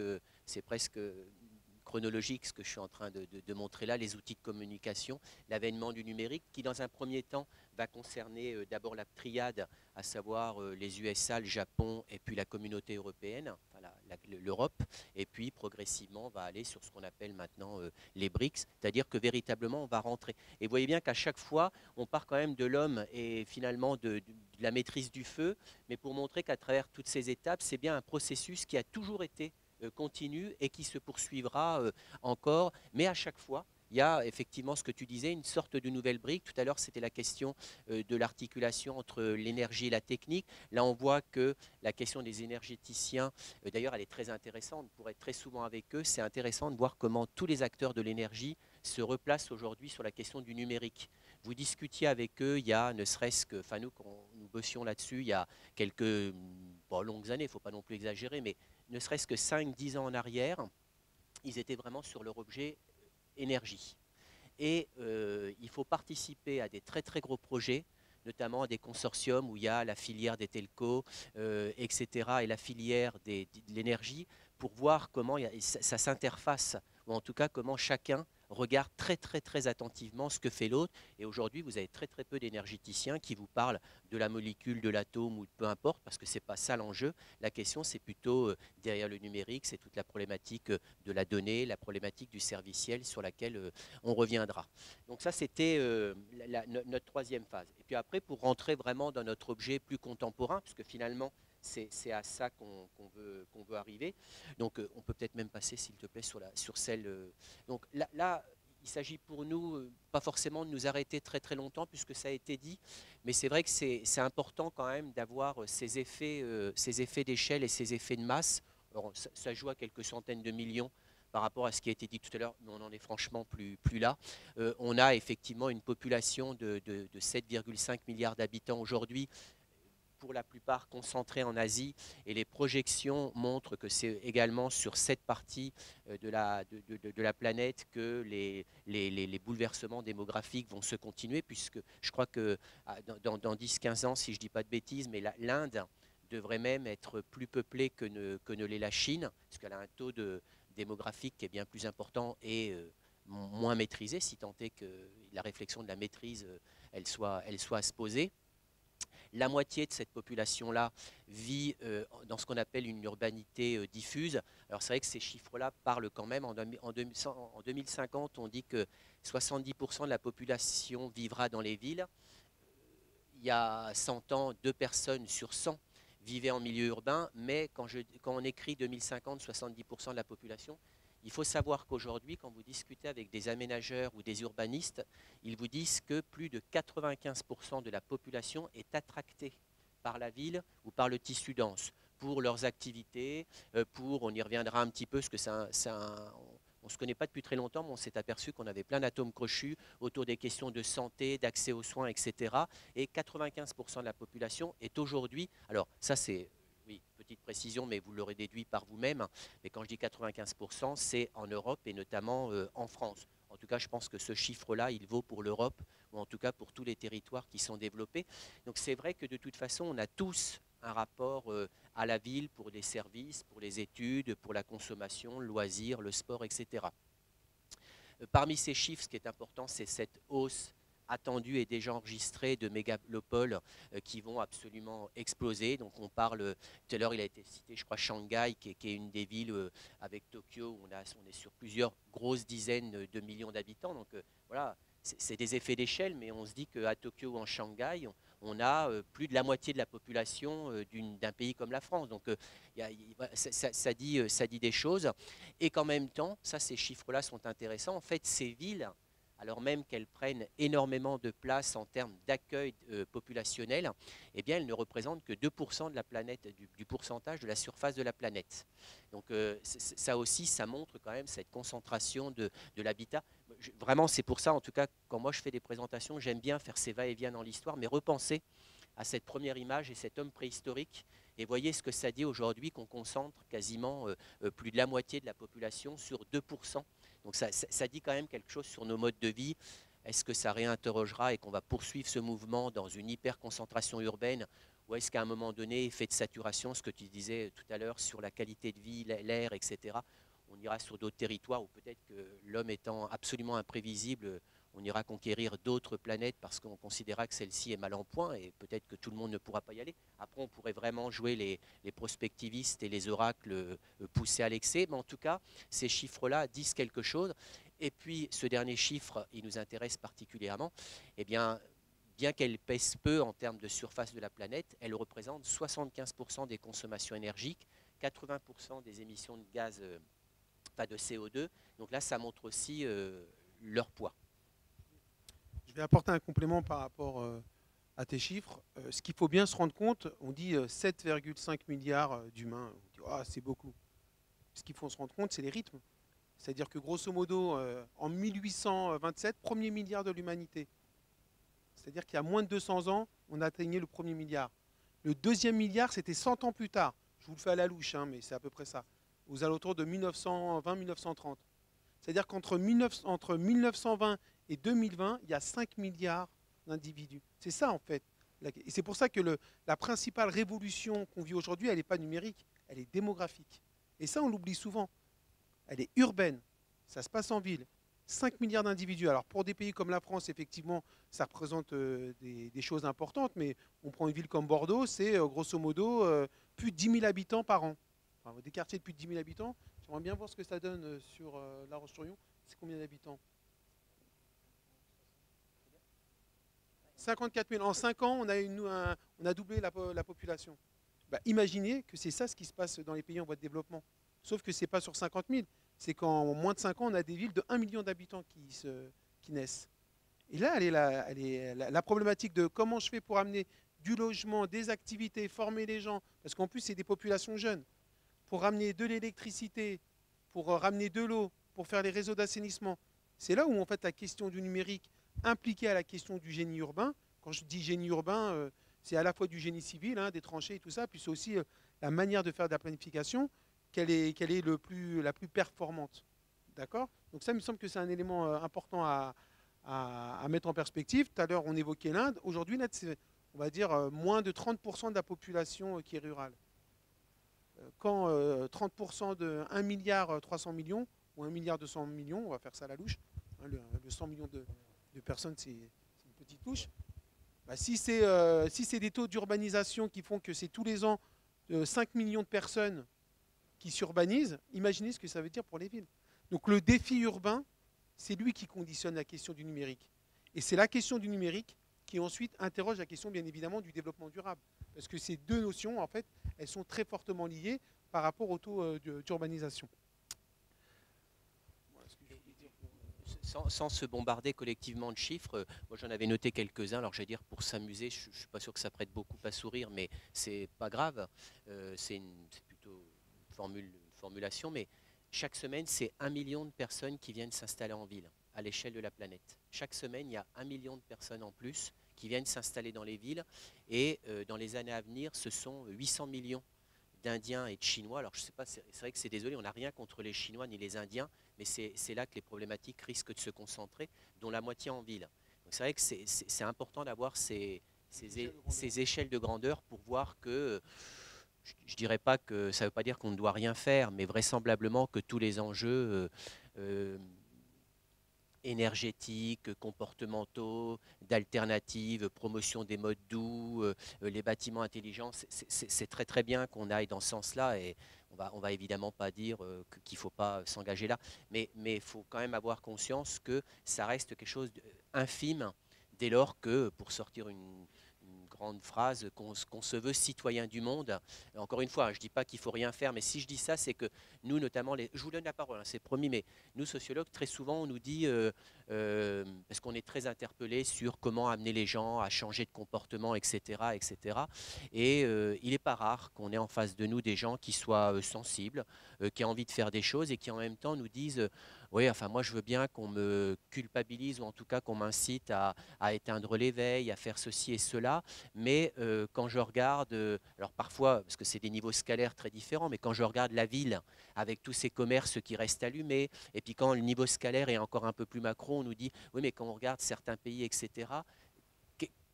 chronologique ce que je suis en train de montrer là, les outils de communication, l'avènement du numérique qui dans un premier temps va concerner d'abord la triade, à savoir les USA, le Japon et puis la communauté européenne, enfin l'Europe, et puis progressivement on va aller sur ce qu'on appelle maintenant les BRICS, c'est-à-dire que véritablement on va rentrer. Et vous voyez bien qu'à chaque fois on part quand même de l'homme et finalement de la maîtrise du feu, mais pour montrer qu'à travers toutes ces étapes, c'est bien un processus qui a toujours été continue et qui se poursuivra encore, mais à chaque fois, il y a effectivement ce que tu disais, une sorte de nouvelle brique. Tout à l'heure, c'était la question de l'articulation entre l'énergie et la technique. Là, on voit que la question des énergéticiens, d'ailleurs, elle est très intéressante. Pour être très souvent avec eux, c'est intéressant de voir comment tous les acteurs de l'énergie se replacent aujourd'hui sur la question du numérique. Vous discutiez avec eux, il y a ne serait-ce que, enfin nous, quand nous bossions là-dessus, il y a quelques longues années, il ne faut pas non plus exagérer, mais ne serait-ce que 5-10 ans en arrière, ils étaient vraiment sur leur objet énergie. Et il faut participer à des très très gros projets, notamment à des consortiums où il y a la filière des telcos, etc., et la filière de l'énergie, pour voir comment ça s'interface, ou en tout cas comment chacun regarde très très très attentivement ce que fait l'autre. Et aujourd'hui, vous avez très très peu d'énergéticiens qui vous parlent de la molécule, de l'atome ou peu importe, parce que ce n'est pas ça l'enjeu. La question, c'est plutôt derrière le numérique, c'est toute la problématique de la donnée, la problématique du serviciel sur laquelle on reviendra. Donc ça, c'était notre troisième phase. Et puis après, pour rentrer vraiment dans notre objet plus contemporain, puisque finalement, c'est à ça qu'on veut arriver. Donc on peut peut-être même passer, s'il te plaît, sur celle... donc là, il s'agit pour nous, pas forcément de nous arrêter très très longtemps, puisque ça a été dit, mais c'est vrai que c'est important quand même d'avoir ces effets d'échelle et ces effets de masse. Alors, ça joue à quelques centaines de millions par rapport à ce qui a été dit tout à l'heure, mais on n'en est franchement plus là. On a effectivement une population de 7,5 milliards d'habitants aujourd'hui, pour la plupart concentrés en Asie, et les projections montrent que c'est également sur cette partie de la planète que les bouleversements démographiques vont se continuer, puisque je crois que dans 10-15 ans, si je ne dis pas de bêtises, mais l'Inde devrait même être plus peuplée que ne l'est la Chine, parce qu'elle a un taux démographique qui est bien plus important et moins maîtrisé, si tant est que la réflexion de la maîtrise elle soit à se poser. La moitié de cette population-là vit dans ce qu'on appelle une urbanité diffuse. Alors c'est vrai que ces chiffres-là parlent quand même. En 2050, on dit que 70% de la population vivra dans les villes. Il y a 100 ans, 2 personnes sur 100 vivaient en milieu urbain, mais quand on écrit 2050, 70% de la population, il faut savoir qu'aujourd'hui, quand vous discutez avec des aménageurs ou des urbanistes, ils vous disent que plus de 95% de la population est attractée par la ville ou par le tissu dense, pour leurs activités, on y reviendra un petit peu, parce que ne se connaît pas depuis très longtemps, mais on s'est aperçu qu'on avait plein d'atomes crochus autour des questions de santé, d'accès aux soins, etc. Et 95% de la population est aujourd'hui, alors ça c'est, oui, petite précision, mais vous l'aurez déduit par vous-même, mais quand je dis 95%, c'est en Europe et notamment en France. En tout cas, je pense que ce chiffre-là, il vaut pour l'Europe, ou en tout cas pour tous les territoires qui sont développés. Donc c'est vrai que de toute façon, on a tous un rapport à la ville pour les services, pour les études, pour la consommation, le loisir, le sport, etc. Parmi ces chiffres, ce qui est important, c'est cette hausse attendue et déjà enregistrée de mégalopoles qui vont absolument exploser. Donc on parle, tout à l'heure il a été cité, je crois, Shanghai, qui est une des villes avec Tokyo, où on est sur plusieurs grosses dizaines de millions d'habitants. Donc voilà, c'est des effets d'échelle, mais on se dit qu'à Tokyo ou en Shanghai, on a plus de la moitié de la population d'un pays comme la France. Donc ça dit des choses. Et qu'en même temps, ça, ces chiffres-là sont intéressants. En fait, ces villes, alors même qu'elles prennent énormément de place en termes d'accueil populationnel, eh bien, elles ne représentent que 2% de la planète, du pourcentage de la surface de la planète. Donc ça aussi, ça montre quand même cette concentration de l'habitat. Vraiment, c'est pour ça, en tout cas, quand moi je fais des présentations, j'aime bien faire ces va-et-vient dans l'histoire, mais repenser à cette première image et cet homme préhistorique. Et voyez ce que ça dit aujourd'hui, qu'on concentre quasiment plus de la moitié de la population sur 2%. Donc ça dit quand même quelque chose sur nos modes de vie. Est-ce que ça réinterrogera et qu'on va poursuivre ce mouvement dans une hyper-concentration urbaine, ou est-ce qu'à un moment donné, effet de saturation, ce que tu disais tout à l'heure sur la qualité de vie, l'air, etc., on ira sur d'autres territoires, ou peut-être que l'homme étant absolument imprévisible, on ira conquérir d'autres planètes parce qu'on considérera que celle-ci est mal en point et peut-être que tout le monde ne pourra pas y aller. Après, on pourrait vraiment jouer les prospectivistes et les oracles poussés à l'excès, mais en tout cas, ces chiffres-là disent quelque chose. Et puis, ce dernier chiffre, il nous intéresse particulièrement. Eh bien qu'elle pèse peu en termes de surface de la planète, elle représente 75% des consommations énergiques, 80% des émissions de gaz, pas de CO2. Donc là, ça montre aussi leur poids. Je vais apporter un complément par rapport à tes chiffres. Ce qu'il faut bien se rendre compte, on dit 7,5 milliards d'humains. On dit, oh, c'est beaucoup. Ce qu'il faut se rendre compte, c'est les rythmes. C'est-à-dire que grosso modo, en 1827, premier milliard de l'humanité. C'est-à-dire qu'il y a moins de 200 ans, on atteignait le premier milliard. Le deuxième milliard, c'était 100 ans plus tard. Je vous le fais à la louche, hein, mais c'est à peu près ça. Aux alentours de 1920-1930. C'est-à-dire qu'entre 1920 et 2020, il y a 5 milliards d'individus. C'est ça, en fait. Et c'est pour ça que la principale révolution qu'on vit aujourd'hui, elle n'est pas numérique, elle est démographique. Et ça, on l'oublie souvent. Elle est urbaine. Ça se passe en ville. 5 milliards d'individus. Alors, pour des pays comme la France, effectivement, ça représente des choses importantes, mais on prend une ville comme Bordeaux, c'est grosso modo plus de 10 000 habitants par an. Enfin, des quartiers de plus de 10 000 habitants. J'aimerais bien voir ce que ça donne sur La Roche-sur-Yon. C'est combien d'habitants? 54 000. En 5 ans, on a doublé la population. Bah, imaginez que c'est ça ce qui se passe dans les pays en voie de développement. Sauf que ce n'est pas sur 50 000. C'est qu'en moins de 5 ans, on a des villes de 1 million d'habitants qui naissent. Et là, elle est la problématique de comment je fais pour amener du logement, des activités, former les gens, parce qu'en plus, c'est des populations jeunes, pour ramener de l'électricité, pour ramener de l'eau, pour faire les réseaux d'assainissement. C'est là où, en fait, la question du numérique impliquée à la question du génie urbain, quand je dis génie urbain, c'est à la fois du génie civil, hein, des tranchées et tout ça, puis c'est aussi la manière de faire de la planification, quelle est la plus performante. D'accord? Donc ça, il me semble que c'est un élément important à mettre en perspective. Tout à l'heure, on évoquait l'Inde. Aujourd'hui, c'est, on va dire, moins de 30% de la population qui est rurale. Quand 30% de 1 milliard 300 millions ou 1 milliard 200 millions, on va faire ça à la louche, hein, le 100 millions de personnes, c'est une petite touche. Bah, si c'est des taux d'urbanisation qui font que c'est tous les ans 5 millions de personnes qui s'urbanisent, imaginez ce que ça veut dire pour les villes. Donc le défi urbain, c'est lui qui conditionne la question du numérique. Et c'est la question du numérique qui ensuite interroge la question, bien évidemment, du développement durable. Parce que ces deux notions, en fait, elles sont très fortement liées par rapport au taux d'urbanisation. Voilà ce que je voulais dire pour... Sans se bombarder collectivement de chiffres, moi j'en avais noté quelques-uns, alors j'allais dire pour s'amuser, je ne suis pas sûr que ça prête beaucoup à sourire, mais c'est pas grave, c'est plutôt une formulation, mais chaque semaine, c'est 1 million de personnes qui viennent s'installer en ville à l'échelle de la planète. Chaque semaine, il y a 1 million de personnes en plus qui viennent s'installer dans les villes. Et dans les années à venir, ce sont 800 millions d'Indiens et de Chinois. Alors je sais pas, c'est vrai que c'est désolé, on n'a rien contre les Chinois ni les Indiens, mais c'est là que les problématiques risquent de se concentrer, dont la moitié en ville. Donc c'est vrai que c'est important d'avoir ces échelles de grandeur pour voir que, je ne dirais pas que ça ne veut pas dire qu'on ne doit rien faire, mais vraisemblablement que tous les enjeux énergétiques, comportementaux, d'alternatives, promotion des modes doux, les bâtiments intelligents, c'est très très bien qu'on aille dans ce sens-là, et on va évidemment pas dire qu'il ne faut pas s'engager là, mais il faut quand même avoir conscience que ça reste quelque chose d'infime dès lors que, pour sortir une grande phrase, qu'on se veut citoyen du monde. Encore une fois, je ne dis pas qu'il ne faut rien faire, mais si je dis ça, c'est que nous, notamment, je vous donne la parole, hein, c'est promis, mais nous, sociologues, très souvent, on nous dit, parce qu'on est très interpellés sur comment amener les gens à changer de comportement, etc. etc. Et il n'est pas rare qu'on ait en face de nous des gens qui soient sensibles, qui aient envie de faire des choses et qui en même temps nous disent oui, enfin moi je veux bien qu'on me culpabilise ou en tout cas qu'on m'incite à éteindre l'éveil, à faire ceci et cela, mais quand je regarde, alors parfois, parce que c'est des niveaux scalaires très différents, mais quand je regarde la ville avec tous ces commerces qui restent allumés, et puis quand le niveau scalaire est encore un peu plus macro, on nous dit oui, mais quand on regarde certains pays, etc.,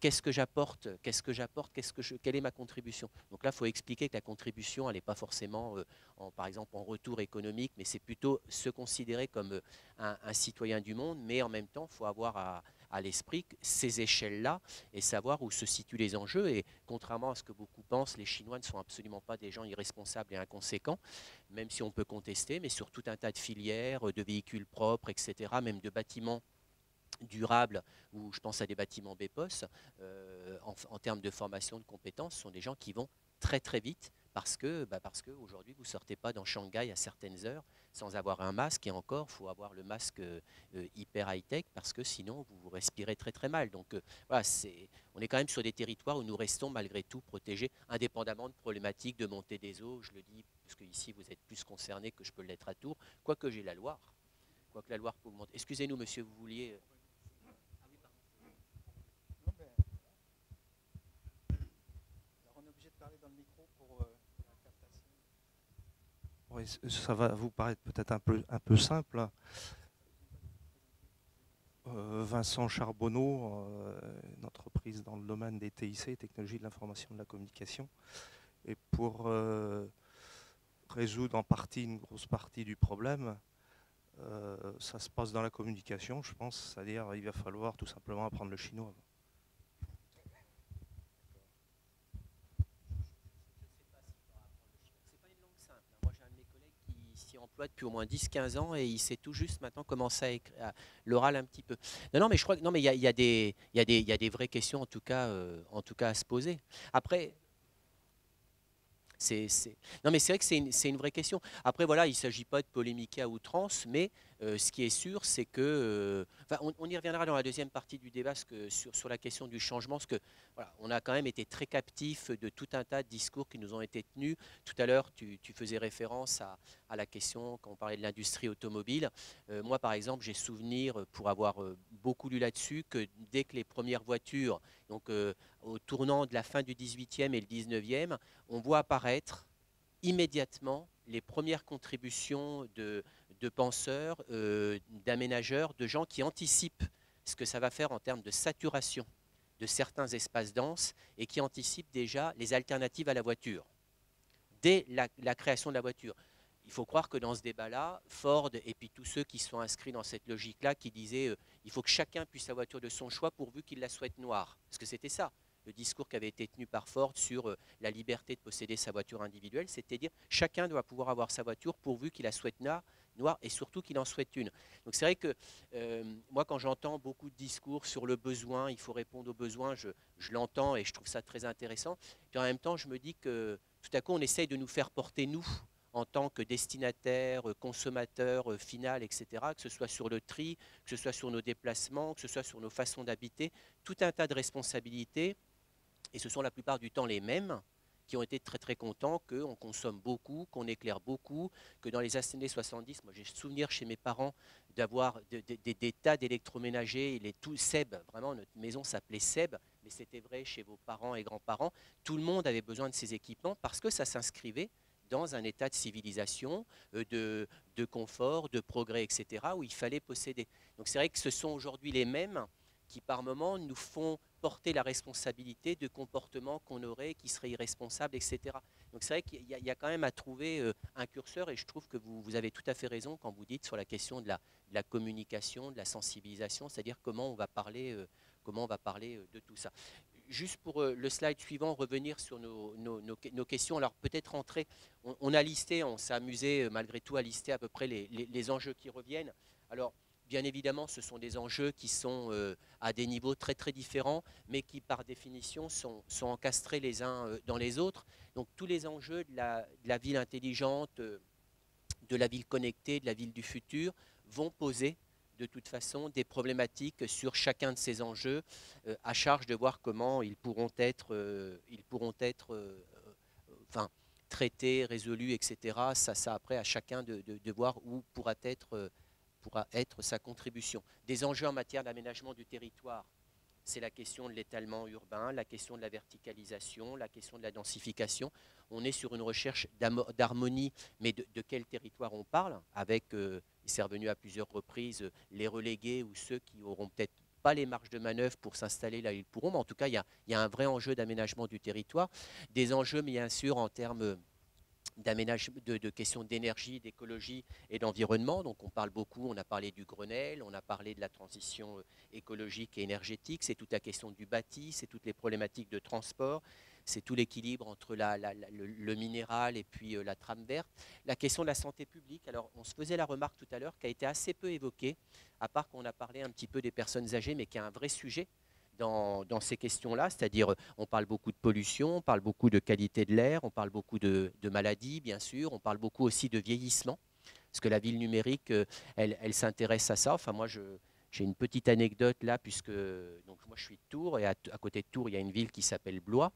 qu'est-ce que j'apporte, quelle est ma contribution? Donc là, il faut expliquer que la contribution, elle n'est pas forcément, par exemple, en retour économique, mais c'est plutôt se considérer comme un citoyen du monde, mais en même temps, il faut avoir à l'esprit ces échelles-là et savoir où se situent les enjeux. Et contrairement à ce que beaucoup pensent, les Chinois ne sont absolument pas des gens irresponsables et inconséquents, même si on peut contester, mais sur tout un tas de filières, de véhicules propres, etc., même de bâtiments durables, ou je pense à des bâtiments BEPOS, en termes de formation, de compétences, sont des gens qui vont très très vite parce que aujourd'hui vous ne sortez pas dans Shanghai à certaines heures sans avoir un masque, et encore, il faut avoir le masque hyper high-tech parce que sinon vous respirez très très mal. Donc voilà, on est quand même sur des territoires où nous restons malgré tout protégés, indépendamment de problématiques de montée des eaux, je le dis parce que ici vous êtes plus concernés que je peux l'être à Tours, quoique j'ai la Loire, quoique la Loire peut monter. Excusez-nous monsieur, vous vouliez... Dans le micro pour la captation. Oui, ça va vous paraître peut-être un peu simple. Vincent Charbonneau, une entreprise dans le domaine des TIC, technologies de l'information et de la communication. Et pour résoudre en partie une grosse partie du problème, ça se passe dans la communication, je pense. C'est-à-dire il va falloir tout simplement apprendre le chinois. Emploie depuis au moins 10-15 ans et il sait tout juste maintenant commencer à écrire l'oral un petit peu. Non, mais je crois que non, mais il y a des vraies questions en tout cas à se poser. Après, non, mais c'est vrai que c'est une vraie question. Après, voilà, il ne s'agit pas de polémiquer à outrance, mais ce qui est sûr, c'est que... on y reviendra dans la deuxième partie du débat sur la question du changement, parce que voilà, on a quand même été très captifs de tout un tas de discours qui nous ont été tenus. Tout à l'heure, tu faisais référence à la question, quand on parlait de l'industrie automobile. Moi, par exemple, j'ai souvenir, pour avoir beaucoup lu là-dessus, que dès que les premières voitures, donc au tournant de la fin du 18e et le 19e, on voit apparaître immédiatement les premières contributions de penseurs, d'aménageurs, de gens qui anticipent ce que ça va faire en termes de saturation de certains espaces denses et qui anticipent déjà les alternatives à la voiture, dès la création de la voiture. Il faut croire que dans ce débat-là, Ford et puis tous ceux qui sont inscrits dans cette logique-là, qui disaient il faut que chacun puisse sa voiture de son choix pourvu qu'il la souhaite noire, parce que c'était ça. Le discours qui avait été tenu par Ford sur la liberté de posséder sa voiture individuelle, c'était dire chacun doit pouvoir avoir sa voiture pourvu qu'il la souhaite noire et surtout qu'il en souhaite une. Donc c'est vrai que moi quand j'entends beaucoup de discours sur le besoin, il faut répondre aux besoins, je l'entends et je trouve ça très intéressant. Puis en même temps je me dis que tout à coup on essaye de nous faire porter nous en tant que destinataire, consommateur final, etc., que ce soit sur le tri, que ce soit sur nos déplacements, que ce soit sur nos façons d'habiter, tout un tas de responsabilités. Et ce sont la plupart du temps les mêmes qui ont été très très contents qu'on consomme beaucoup, qu'on éclaire beaucoup, que dans les années 70, moi j'ai souvenir chez mes parents d'avoir des tas d'électroménagers, Seb, vraiment notre maison s'appelait Seb, mais c'était vrai chez vos parents et grands-parents, tout le monde avait besoin de ces équipements parce que ça s'inscrivait dans un état de civilisation, de confort, de progrès, etc., où il fallait posséder. Donc c'est vrai que ce sont aujourd'hui les mêmes qui, par moments, nous font porter la responsabilité de comportements qu'on aurait, qui seraient irresponsables, etc. Donc c'est vrai qu'il y a quand même à trouver un curseur, et je trouve que vous avez tout à fait raison quand vous dites sur la question de la communication, de la sensibilisation, c'est-à-dire comment on va parler de tout ça. Juste pour le slide suivant, revenir sur nos questions. Alors peut-être rentrer, on a listé, on s'est amusé malgré tout à lister à peu près les enjeux qui reviennent. Alors bien évidemment, ce sont des enjeux qui sont à des niveaux très très différents, mais qui par définition sont encastrés les uns dans les autres. Donc tous les enjeux de la ville intelligente, de la ville connectée, de la ville du futur, vont poser de toute façon des problématiques sur chacun de ces enjeux, à charge de voir comment ils pourront être traités, résolus, etc. Ça après à chacun de voir où pourra être sa contribution. Des enjeux en matière d'aménagement du territoire, c'est la question de l'étalement urbain, la question de la verticalisation, la question de la densification. On est sur une recherche d'harmonie, mais de quel territoire on parle, avec, c'est revenu à plusieurs reprises, les relégués ou ceux qui auront peut-être pas les marges de manœuvre pour s'installer là où ils pourront, mais en tout cas, il y a un vrai enjeu d'aménagement du territoire. Des enjeux, bien sûr, en termes de questions d'énergie, d'écologie et d'environnement. Donc on parle beaucoup, on a parlé du Grenelle, on a parlé de la transition écologique et énergétique, c'est toute la question du bâti, c'est toutes les problématiques de transport, c'est tout l'équilibre entre le minéral et puis la trame verte. La question de la santé publique, alors on se faisait la remarque tout à l'heure, qui a été assez peu évoquée, à part qu'on a parlé un petit peu des personnes âgées, mais qui est un vrai sujet dans ces questions-là, c'est-à-dire on parle beaucoup de pollution, on parle beaucoup de qualité de l'air, on parle beaucoup de maladies, bien sûr, on parle beaucoup aussi de vieillissement, parce que la ville numérique, elle s'intéresse à ça. Enfin, moi, j'ai une petite anecdote là, puisque donc, moi, je suis de Tours, et à côté de Tours, il y a une ville qui s'appelle Blois,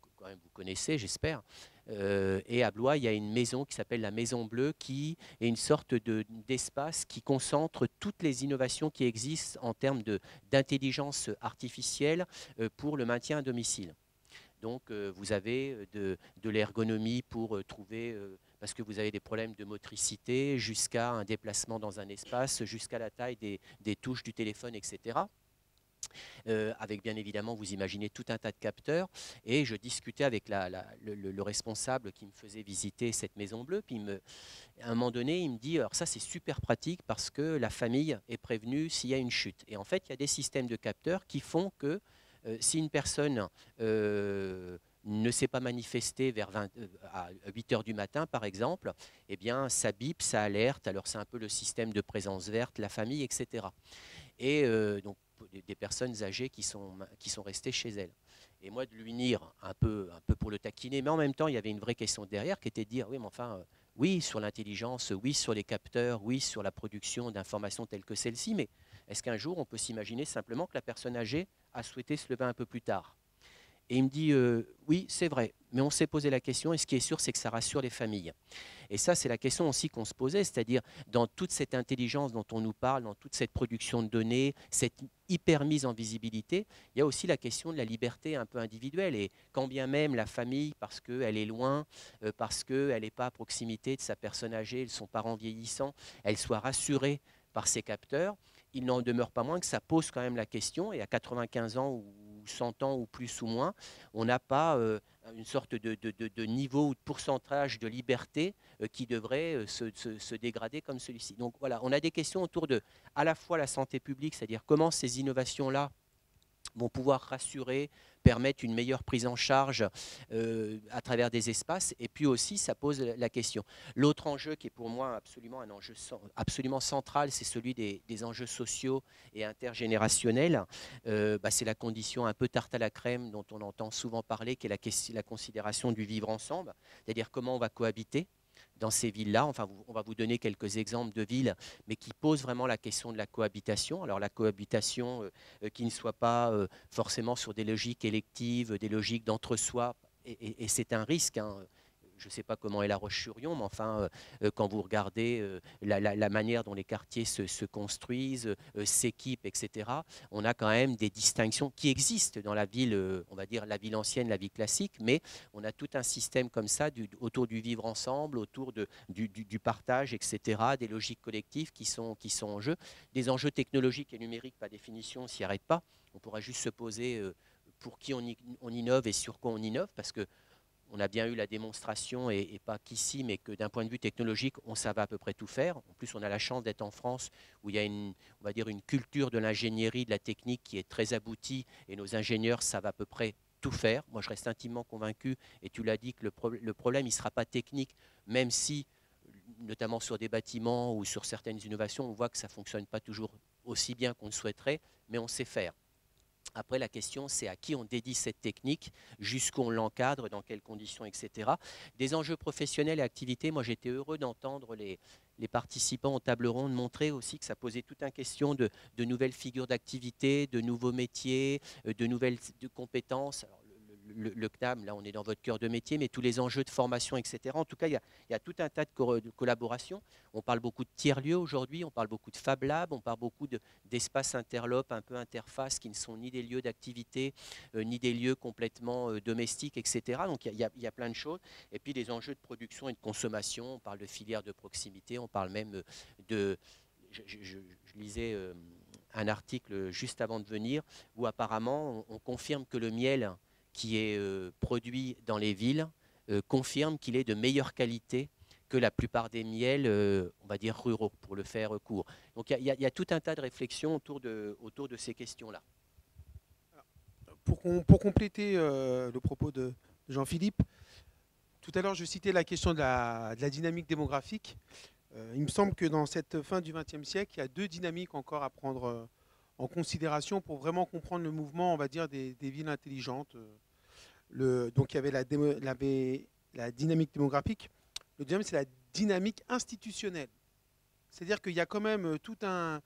que quand même vous connaissez, j'espère. Et à Blois, il y a une maison qui s'appelle la Maison Bleue, qui est une sorte d'espace qui concentre toutes les innovations qui existent en termes d'intelligence artificielle pour le maintien à domicile. Donc, vous avez de l'ergonomie pour trouver, parce que vous avez des problèmes de motricité, jusqu'à un déplacement dans un espace, jusqu'à la taille des touches du téléphone, etc. Avec bien évidemment, vous imaginez, tout un tas de capteurs. Et je discutais avec le responsable qui me faisait visiter cette Maison Bleue. Puis à un moment donné, il me dit, alors ça c'est super pratique parce que la famille est prévenue s'il y a une chute. Et en fait, il y a des systèmes de capteurs qui font que si une personne ne s'est pas manifestée à 8 heures du matin, par exemple, eh bien, ça bip, ça alerte. Alors c'est un peu le système de présence verte, la famille, etc. Et donc, des personnes âgées qui sont restées chez elles. Et moi, de lui dire, un peu pour le taquiner, mais en même temps, il y avait une vraie question derrière qui était de dire, oui, mais enfin, oui, sur l'intelligence, oui, sur les capteurs, oui, sur la production d'informations telles que celle-ci, mais est-ce qu'un jour, on peut s'imaginer simplement que la personne âgée a souhaité se lever un peu plus tard? Et il me dit, oui, c'est vrai, mais on s'est posé la question, et ce qui est sûr, c'est que ça rassure les familles. Et ça, c'est la question aussi qu'on se posait, c'est-à-dire dans toute cette intelligence dont on nous parle, dans toute cette production de données, cette hyper mise en visibilité, il y a aussi la question de la liberté un peu individuelle. Et quand bien même la famille, parce qu'elle est loin, parce qu'elle n'est pas à proximité de sa personne âgée, de son parent vieillissant, elle soit rassurée par ces capteurs, il n'en demeure pas moins que ça pose quand même la question, et à 95 ans ou 100 ans ou plus ou moins, on n'a pas une sorte de niveau ou de pourcentage de liberté qui devrait se dégrader comme celui-ci. Donc voilà, on a des questions autour de à la fois la santé publique, c'est-à-dire comment ces innovations-là vont pouvoir rassurer, permettre une meilleure prise en charge à travers des espaces. Et puis aussi, ça pose la question. L'autre enjeu qui est pour moi absolument un enjeu absolument central, c'est celui des enjeux sociaux et intergénérationnels. C'est la condition un peu tarte à la crème dont on entend souvent parler, qui est la considération du vivre ensemble, c'est-à-dire comment on va cohabiter dans ces villes-là. Enfin, on va vous donner quelques exemples de villes, mais qui posent vraiment la question de la cohabitation. Alors la cohabitation qui ne soit pas forcément sur des logiques électives, des logiques d'entre-soi, et c'est un risque, hein. Je ne sais pas comment est La Roche-sur-Yon, mais enfin, quand vous regardez la manière dont les quartiers se construisent, s'équipent, etc., on a quand même des distinctions qui existent dans la ville, on va dire la ville ancienne, la ville classique, mais on a tout un système comme ça autour du vivre ensemble, autour du partage, etc., des logiques collectives qui sont en jeu. Des enjeux technologiques et numériques, par définition, on s'y arrête pas. On pourra juste se poser pour qui on innove et sur quoi on innove, parce que on a bien eu la démonstration, et pas qu'ici, mais que d'un point de vue technologique, on savait à peu près tout faire. En plus, on a la chance d'être en France, où il y a on va dire une culture de l'ingénierie, de la technique qui est très aboutie, et nos ingénieurs savent à peu près tout faire. Moi, je reste intimement convaincu, et tu l'as dit, que le problème, il ne sera pas technique, même si, notamment sur des bâtiments ou sur certaines innovations, on voit que ça ne fonctionne pas toujours aussi bien qu'on le souhaiterait, mais on sait faire. Après, la question, c'est à qui on dédie cette technique, jusqu'où on l'encadre, dans quelles conditions, etc. Des enjeux professionnels et activités, moi j'étais heureux d'entendre les participants au table ronde montrer aussi que ça posait toute une question de nouvelles figures d'activité, de nouveaux métiers, de nouvelles compétences. Alors, le CNAM, là on est dans votre cœur de métier, mais tous les enjeux de formation, etc. En tout cas, il y a tout un tas de collaborations. On parle beaucoup de tiers-lieux aujourd'hui, on parle beaucoup de Fab Lab, on parle beaucoup d'espaces interlopes, un peu interfaces, qui ne sont ni des lieux d'activité, ni des lieux complètement domestiques, etc. Donc il y a plein de choses. Et puis des enjeux de production et de consommation, on parle de filières de proximité, on parle même de... Je lisais un article juste avant de venir, où apparemment on confirme que le miel qui est produit dans les villes confirme qu'il est de meilleure qualité que la plupart des miels, on va dire ruraux, pour le faire court. Donc il y a tout un tas de réflexions autour de ces questions-là. Pour compléter le propos de Jean-Philippe, tout à l'heure je citais la question de la dynamique démographique. Il me semble que dans cette fin du XXe siècle, il y a deux dynamiques encore à prendre en considération pour vraiment comprendre le mouvement, on va dire, des villes intelligentes. Donc il y avait la dynamique démographique. Le deuxième, c'est la dynamique institutionnelle. C'est-à-dire qu'il y a quand même tout un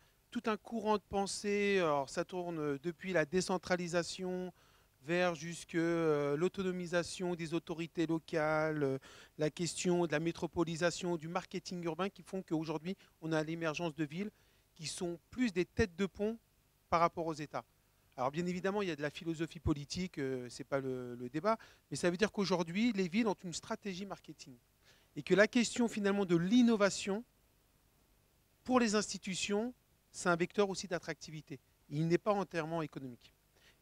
courant de pensée. Alors, ça tourne depuis la décentralisation vers jusque l'autonomisation des autorités locales, la question de la métropolisation, du marketing urbain, qui font qu'aujourd'hui, on a l'émergence de villes qui sont plus des têtes de pont par rapport aux États. Alors bien évidemment, il y a de la philosophie politique, ce n'est pas le débat, mais ça veut dire qu'aujourd'hui, les villes ont une stratégie marketing. Et que la question finalement de l'innovation, pour les institutions, c'est un vecteur aussi d'attractivité. Il n'est pas entièrement économique.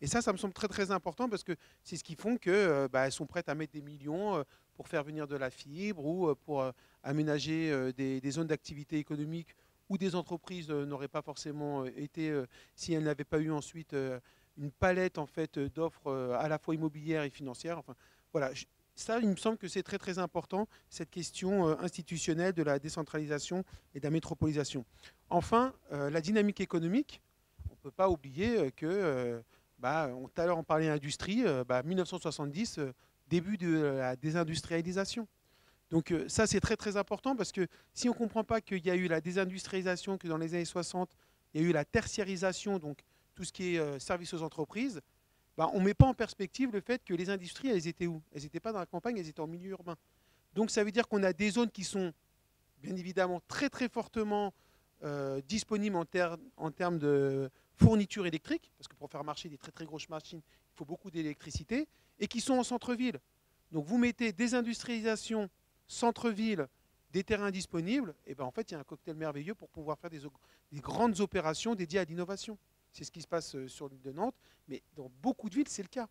Et ça me semble très très important parce que c'est ce qui font qu'elles sont prêtes à mettre des millions pour faire venir de la fibre ou pour aménager des zones d'activité économique où des entreprises n'auraient pas forcément été si elles n'avaient pas eu ensuite une palette en fait d'offres à la fois immobilières et financières. Enfin, voilà. Ça, il me semble que c'est très très important, cette question institutionnelle de la décentralisation et de la métropolisation. Enfin, la dynamique économique, on ne peut pas oublier que, tout à l'heure on parlait industrie, 1970, début de la désindustrialisation. Donc ça, c'est très très important parce que si on ne comprend pas qu'il y a eu la désindustrialisation, que dans les années 60, il y a eu la tertiarisation, donc tout ce qui est service aux entreprises, on ne met pas en perspective le fait que les industries, elles étaient où? Elles n'étaient pas dans la campagne, elles étaient en milieu urbain. Donc ça veut dire qu'on a des zones qui sont bien évidemment très très fortement disponibles en termes de fourniture électrique, parce que pour faire marcher des très très grosses machines, il faut beaucoup d'électricité, et qui sont en centre-ville. Donc vous mettez désindustrialisation, centre-ville, des terrains disponibles, et en fait il y a un cocktail merveilleux pour pouvoir faire des grandes opérations dédiées à l'innovation. C'est ce qui se passe sur l'île de Nantes, mais dans beaucoup de villes, c'est le cas.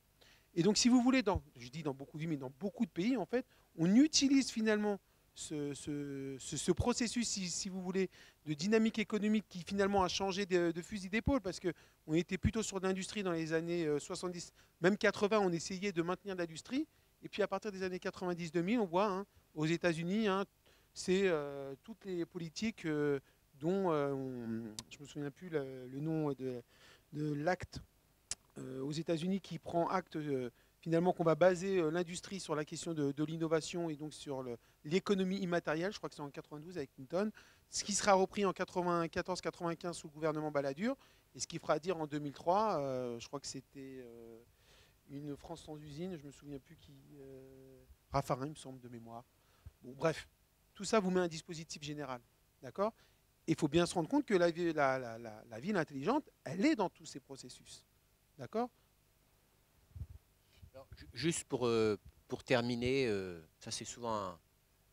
Et donc, si vous voulez, je dis dans beaucoup de villes, mais dans beaucoup de pays, en fait, on utilise finalement ce processus, si vous voulez, de dynamique économique qui finalement a changé de fusil d'épaule, parce qu'on était plutôt sur l'industrie dans les années 70, même 80, on essayait de maintenir l'industrie. Et puis à partir des années 90-2000, on voit aux États-Unis, c'est toutes les politiques dont je ne me souviens plus le nom de l'acte aux États-Unis qui prend acte finalement qu'on va baser l'industrie sur la question de l'innovation et donc sur l'économie immatérielle. Je crois que c'est en 92 avec Clinton, ce qui sera repris en 94-95 sous le gouvernement Balladur et ce qui fera dire en 2003, je crois que c'était une France sans usine, je me souviens plus qui, Raffarin, il me semble, de mémoire. Bon, bref, tout ça vous met un dispositif général, d'accord? Il faut bien se rendre compte que la ville intelligente, elle est dans tous ces processus, d'accord? Juste pour terminer, ça c'est souvent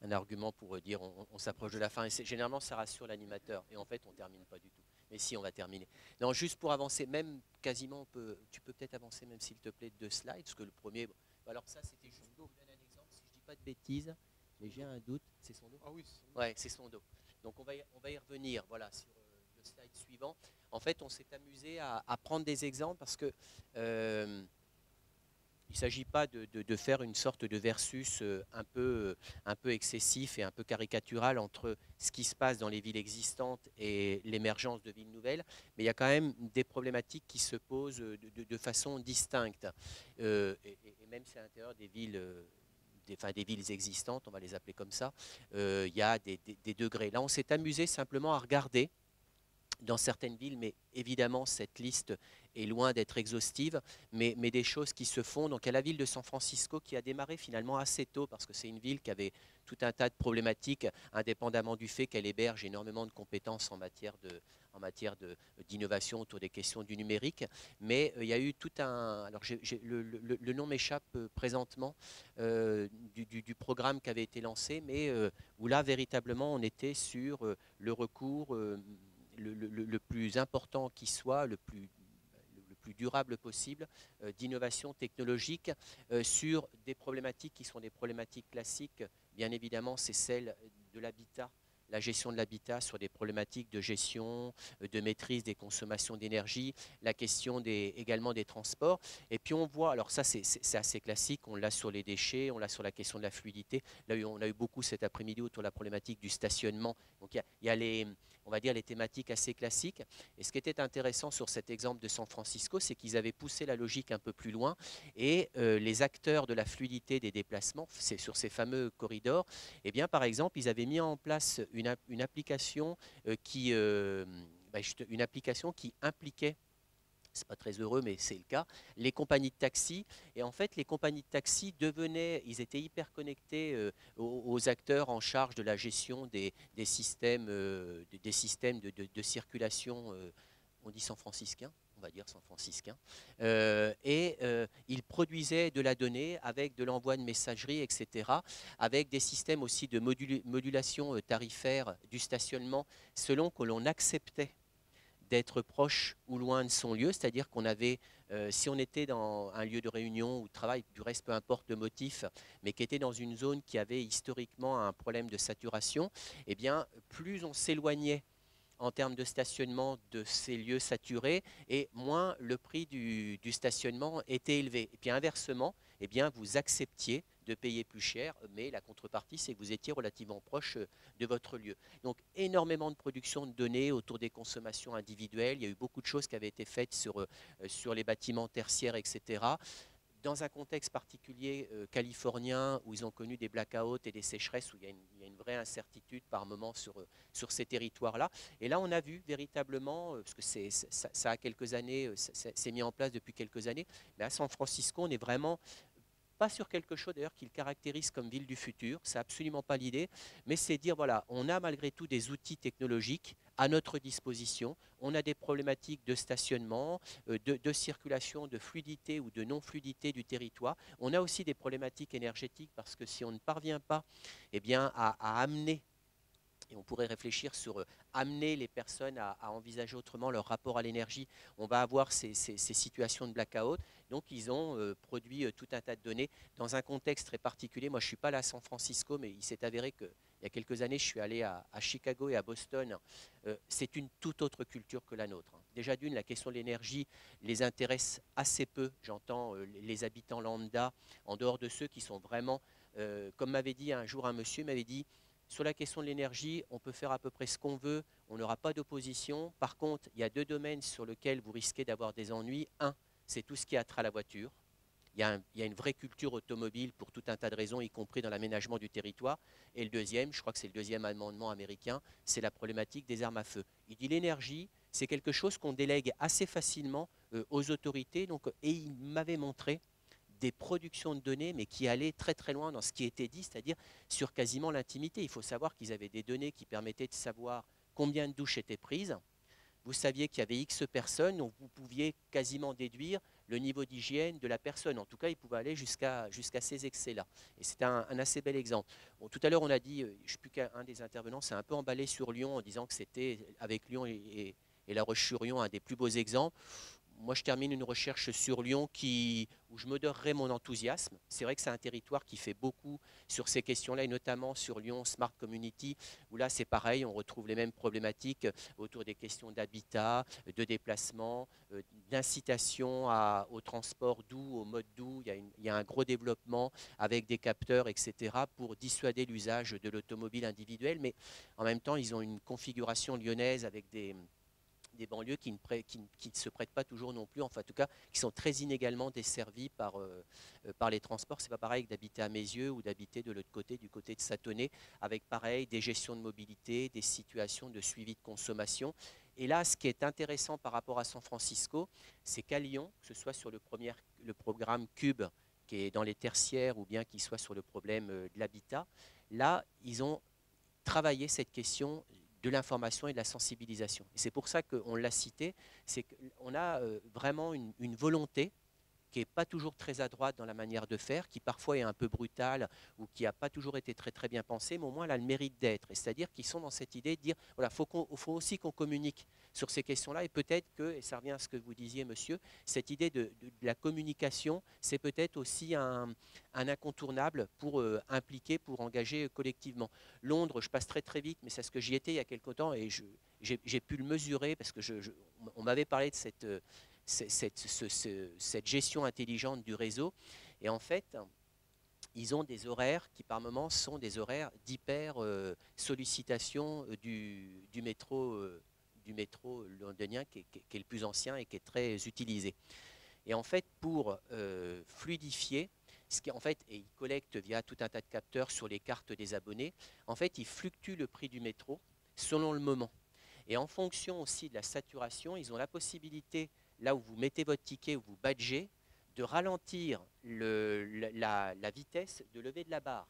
un argument pour dire on s'approche de la fin, et généralement ça rassure l'animateur, et en fait on ne termine pas du tout. Mais si, on va terminer. Non, juste pour avancer, même quasiment, tu peux peut-être avancer même s'il te plaît 2 slides, parce que le premier, bon, alors ça c'était juste, je vous donne un exemple, si je ne dis pas de bêtises, mais j'ai un doute, c'est son dos? Ah oui, ouais, c'est son dos. Donc on va y revenir, voilà, sur le slide suivant. En fait, on s'est amusé à prendre des exemples parce que il ne s'agit pas de faire une sorte de versus un peu excessif et un peu caricatural entre ce qui se passe dans les villes existantes et l'émergence de villes nouvelles, mais il y a quand même des problématiques qui se posent de façon distincte. Et même si à l'intérieur des villes, des villes existantes, on va les appeler comme ça, il y a des degrés. Là, on s'est amusé simplement à regarder dans certaines villes, mais évidemment cette liste est loin d'être exhaustive, mais des choses qui se font. Donc à la ville de San Francisco qui a démarré finalement assez tôt, parce que c'est une ville qui avait tout un tas de problématiques, indépendamment du fait qu'elle héberge énormément de compétences en matière d'innovation autour des questions du numérique. Mais il y a eu tout un... Alors le nom m'échappe présentement du programme qui avait été lancé, mais où là véritablement on était sur le recours... le plus important qui soit, le plus durable possible, d'innovation technologique sur des problématiques qui sont des problématiques classiques. Bien évidemment, c'est celle de l'habitat, la gestion de l'habitat sur des problématiques de gestion, de maîtrise des consommations d'énergie, la question également des transports. Et puis on voit, alors ça c'est assez classique, on l'a sur les déchets, on l'a sur la question de la fluidité. Là, on a eu beaucoup cet après-midi autour de la problématique du stationnement. Donc il y a on va dire les thématiques assez classiques. Et ce qui était intéressant sur cet exemple de San Francisco, c'est qu'ils avaient poussé la logique un peu plus loin et les acteurs de la fluidité des déplacements, c'est sur ces fameux corridors, eh bien par exemple, ils avaient mis en place une application une application qui impliquait, c'est pas très heureux, mais c'est le cas, les compagnies de taxi. Et en fait, les compagnies de taxi ils étaient hyper connectés aux acteurs en charge de la gestion des systèmes, de circulation, on dit san-franciscain, on va dire san-franciscain, ils produisaient de la donnée avec de l'envoi de messagerie, etc., avec des systèmes aussi de modulation tarifaire du stationnement selon que l'on acceptait d'être proche ou loin de son lieu, c'est-à-dire qu'on avait, si on était dans un lieu de réunion ou de travail, du reste peu importe le motif, mais qui était dans une zone qui avait historiquement un problème de saturation, eh bien plus on s'éloignait en termes de stationnement de ces lieux saturés, et moins le prix du stationnement était élevé. Et puis inversement, eh bien, vous acceptiez de payer plus cher, mais la contrepartie, c'est que vous étiez relativement proche de votre lieu. Donc énormément de production de données autour des consommations individuelles. Il y a eu beaucoup de choses qui avaient été faites sur les bâtiments tertiaires, etc. Dans un contexte particulier californien où ils ont connu des blackouts et des sécheresses, où il y a une vraie incertitude par moment sur ces territoires-là. Et là, on a vu véritablement, parce que ça a quelques années, c'est mis en place depuis quelques années, mais à San Francisco, on est vraiment pas sur quelque chose d'ailleurs qu'il caractérise comme ville du futur, c'est absolument pas l'idée, mais c'est dire voilà, on a malgré tout des outils technologiques à notre disposition, on a des problématiques de stationnement, de circulation, de fluidité ou de non-fluidité du territoire, on a aussi des problématiques énergétiques parce que si on ne parvient pas eh bien, à amener, et on pourrait réfléchir sur amener les personnes à envisager autrement leur rapport à l'énergie. On va avoir ces situations de blackout. Donc, ils ont produit tout un tas de données dans un contexte très particulier. Moi, je ne suis pas là à San Francisco, mais il s'est avéré qu'il y a quelques années, je suis allé à Chicago et à Boston. C'est une toute autre culture que la nôtre. Déjà d'une, la question de l'énergie les intéresse assez peu. J'entends les habitants lambda, en dehors de ceux qui sont vraiment, comme m'avait dit un jour un monsieur, m'avait dit, sur la question de l'énergie, on peut faire à peu près ce qu'on veut, on n'aura pas d'opposition. Par contre, il y a 2 domaines sur lesquels vous risquez d'avoir des ennuis. Un, c'est tout ce qui a trait à la voiture. Il y a une vraie culture automobile pour tout un tas de raisons, y compris dans l'aménagement du territoire. Et le deuxième, je crois que c'est le deuxième amendement américain, c'est la problématique des armes à feu. Il dit l'énergie, c'est quelque chose qu'on délègue assez facilement aux autorités. Donc, et il m'avait montré des productions de données, mais qui allaient très très loin dans ce qui était dit, c'est-à-dire sur quasiment l'intimité. Il faut savoir qu'ils avaient des données qui permettaient de savoir combien de douches étaient prises. Vous saviez qu'il y avait X personnes, donc vous pouviez quasiment déduire le niveau d'hygiène de la personne. En tout cas, ils pouvaient aller jusqu'à ces excès-là. Et c'était un assez bel exemple. Bon, tout à l'heure, on a dit, je ne sais plus qu'un des intervenants s'est un peu emballé sur Lyon en disant que c'était, avec Lyon et La Roche-sur-Yon, un des plus beaux exemples. Moi, je termine une recherche sur Lyon où je modérerai mon enthousiasme. C'est vrai que c'est un territoire qui fait beaucoup sur ces questions-là, et notamment sur Lyon Smart Community, où là, c'est pareil, on retrouve les mêmes problématiques autour des questions d'habitat, de déplacement, d'incitation au transport doux, au mode doux. Il y a un gros développement avec des capteurs, etc., pour dissuader l'usage de l'automobile individuelle. Mais en même temps, ils ont une configuration lyonnaise avec des banlieues qui ne se prêtent pas toujours non plus, enfin en tout cas qui sont très inégalement desservies par les transports. C'est pas pareil que d'habiter à Mézieux ou d'habiter de l'autre côté, du côté de Satonnet, avec pareil des gestions de mobilité, des situations de suivi de consommation. Et là, ce qui est intéressant par rapport à San Francisco, c'est qu'à Lyon, que ce soit sur le programme Cube, qui est dans les tertiaires, ou bien qu'il soit sur le problème de l'habitat, là, ils ont travaillé cette question de l'information et de la sensibilisation. Et c'est pour ça qu'on l'a cité, c'est qu'on a vraiment une volonté qui n'est pas toujours très à droite dans la manière de faire, qui parfois est un peu brutale ou qui n'a pas toujours été très, très bien pensée, mais au moins elle a le mérite d'être. C'est-à-dire qu'ils sont dans cette idée de dire, voilà, faut aussi qu'on communique sur ces questions-là, et peut-être que, et ça revient à ce que vous disiez, monsieur, cette idée de la communication, c'est peut-être aussi un incontournable pour impliquer, pour engager collectivement. Londres, je passe très très vite, mais c'est ce que j'y étais il y a quelque temps, et j'ai pu le mesurer, parce que on m'avait parlé de cette gestion intelligente du réseau. Et en fait, ils ont des horaires qui par moments sont des horaires d'hyper sollicitation du métro londonien qui est le plus ancien et qui est très utilisé. Et en fait, pour fluidifier, et ils collectent via tout un tas de capteurs sur les cartes des abonnés, en fait, ils fluctuent le prix du métro selon le moment. Et en fonction aussi de la saturation, ils ont la possibilité, là où vous mettez votre ticket, où vous badgez, de ralentir la vitesse de levée de la barre.